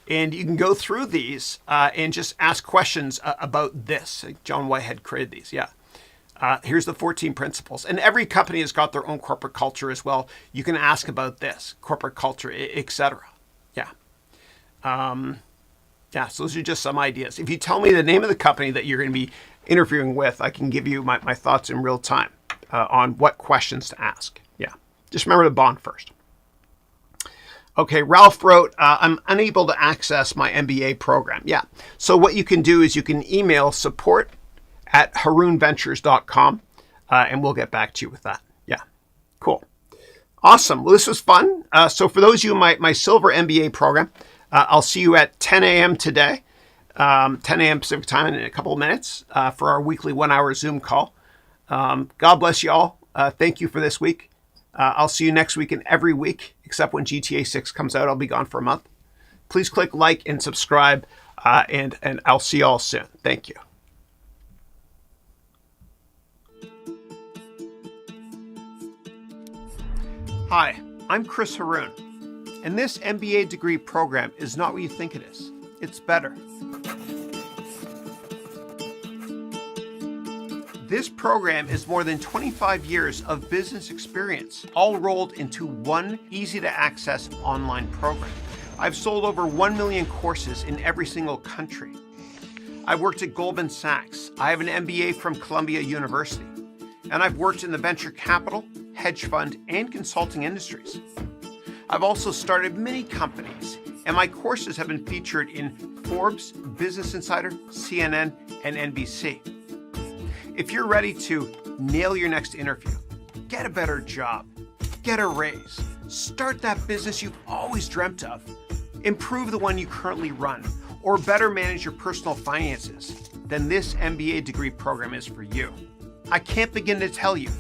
And you can go through these and just ask questions about this. John Whitehead created these, yeah. Here's the 14 principles. And every company has got their own corporate culture as well. You can ask about this, corporate culture, etc. Yeah. Yeah, so those are just some ideas. If you tell me the name of the company that you're going to be interviewing with, I can give you my thoughts in real time on what questions to ask. Yeah, just remember to bond first. Okay, Ralph wrote, I'm unable to access my MBA program. Yeah, so what you can do is you can email support@harounventures.com and we'll get back to you with that. Yeah, cool. Awesome. Well, this was fun. So for those of you in my silver MBA program, I'll see you at 10 a.m. today, 10 a.m. Pacific time in a couple of minutes for our weekly 1-hour Zoom call. God bless you all. Thank you for this week. I'll see you next week and every week, except when GTA 6 comes out. I'll be gone for a month. Please click like and subscribe, and I'll see you all soon. Thank you. Hi, I'm Chris Haroun, and this MBA degree program is not what you think it is. It's better. This program is more than 25 years of business experience, all rolled into one easy-to-access online program. I've sold over 1 million courses in every single country. I've worked at Goldman Sachs. I have an MBA from Columbia University. And I've worked in the venture capital, hedge fund, and consulting industries. I've also started many companies, and my courses have been featured in Forbes, Business Insider, CNN, and NBC. If you're ready to nail your next interview, get a better job, get a raise, start that business you've always dreamt of, improve the one you currently run, or better manage your personal finances, then this MBA degree program is for you. I can't begin to tell you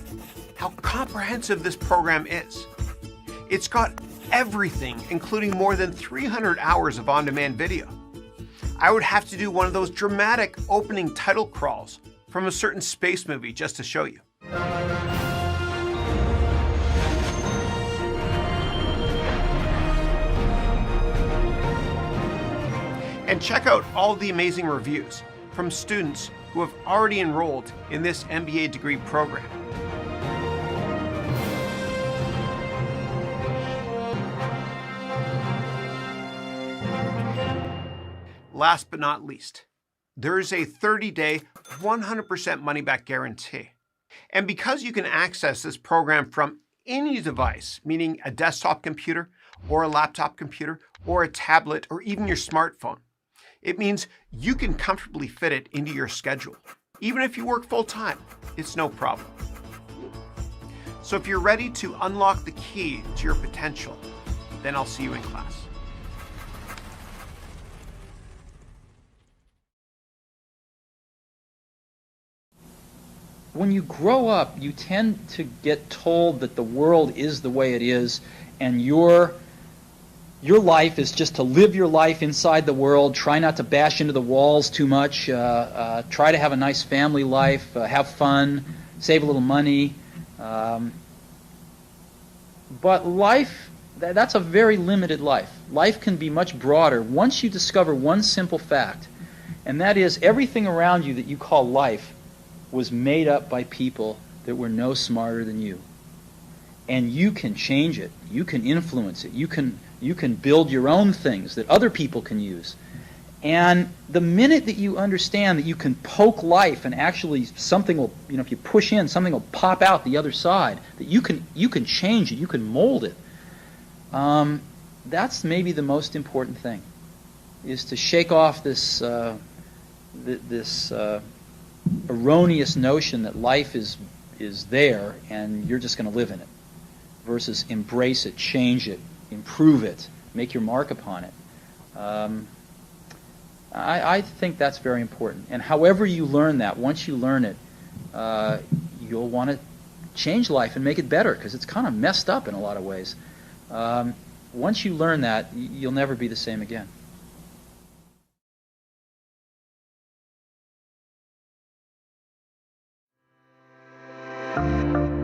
how comprehensive this program is. It's got everything, including more than 300 hours of on-demand video. I would have to do one of those dramatic opening title crawls from a certain space movie just to show you. And check out all the amazing reviews from students who have already enrolled in this MBA degree program. Last but not least, there is a 30-day, 100% money-back guarantee. And because you can access this program from any device, meaning a desktop computer or a laptop computer or a tablet or even your smartphone, it means you can comfortably fit it into your schedule. Even if you work full-time, it's no problem. So if you're ready to unlock the key to your potential, then I'll see you in class. When you grow up, you tend to get told that the world is the way it is, and your life is just to live your life inside the world, try not to bash into the walls too much, try to have a nice family life, have fun, save a little money. But life, that's a very limited life. Life can be much broader once you discover one simple fact, and that is everything around you that you call life was made up by people that were no smarter than you. And you can change it. You can influence it. You can build your own things that other people can use. And the minute that you understand that you can poke life and actually something will, if you push in, something will pop out the other side, that you can change it, you can mold it. That's maybe the most important thing, is to shake off this erroneous notion that life is there and you're just going to live in it, versus embrace it, change it, improve it, make your mark upon it. I think that's very important. And however you learn that, once you learn it, you'll want to change life and make it better, because it's kind of messed up in a lot of ways. Once you learn that, you'll never be the same again. you.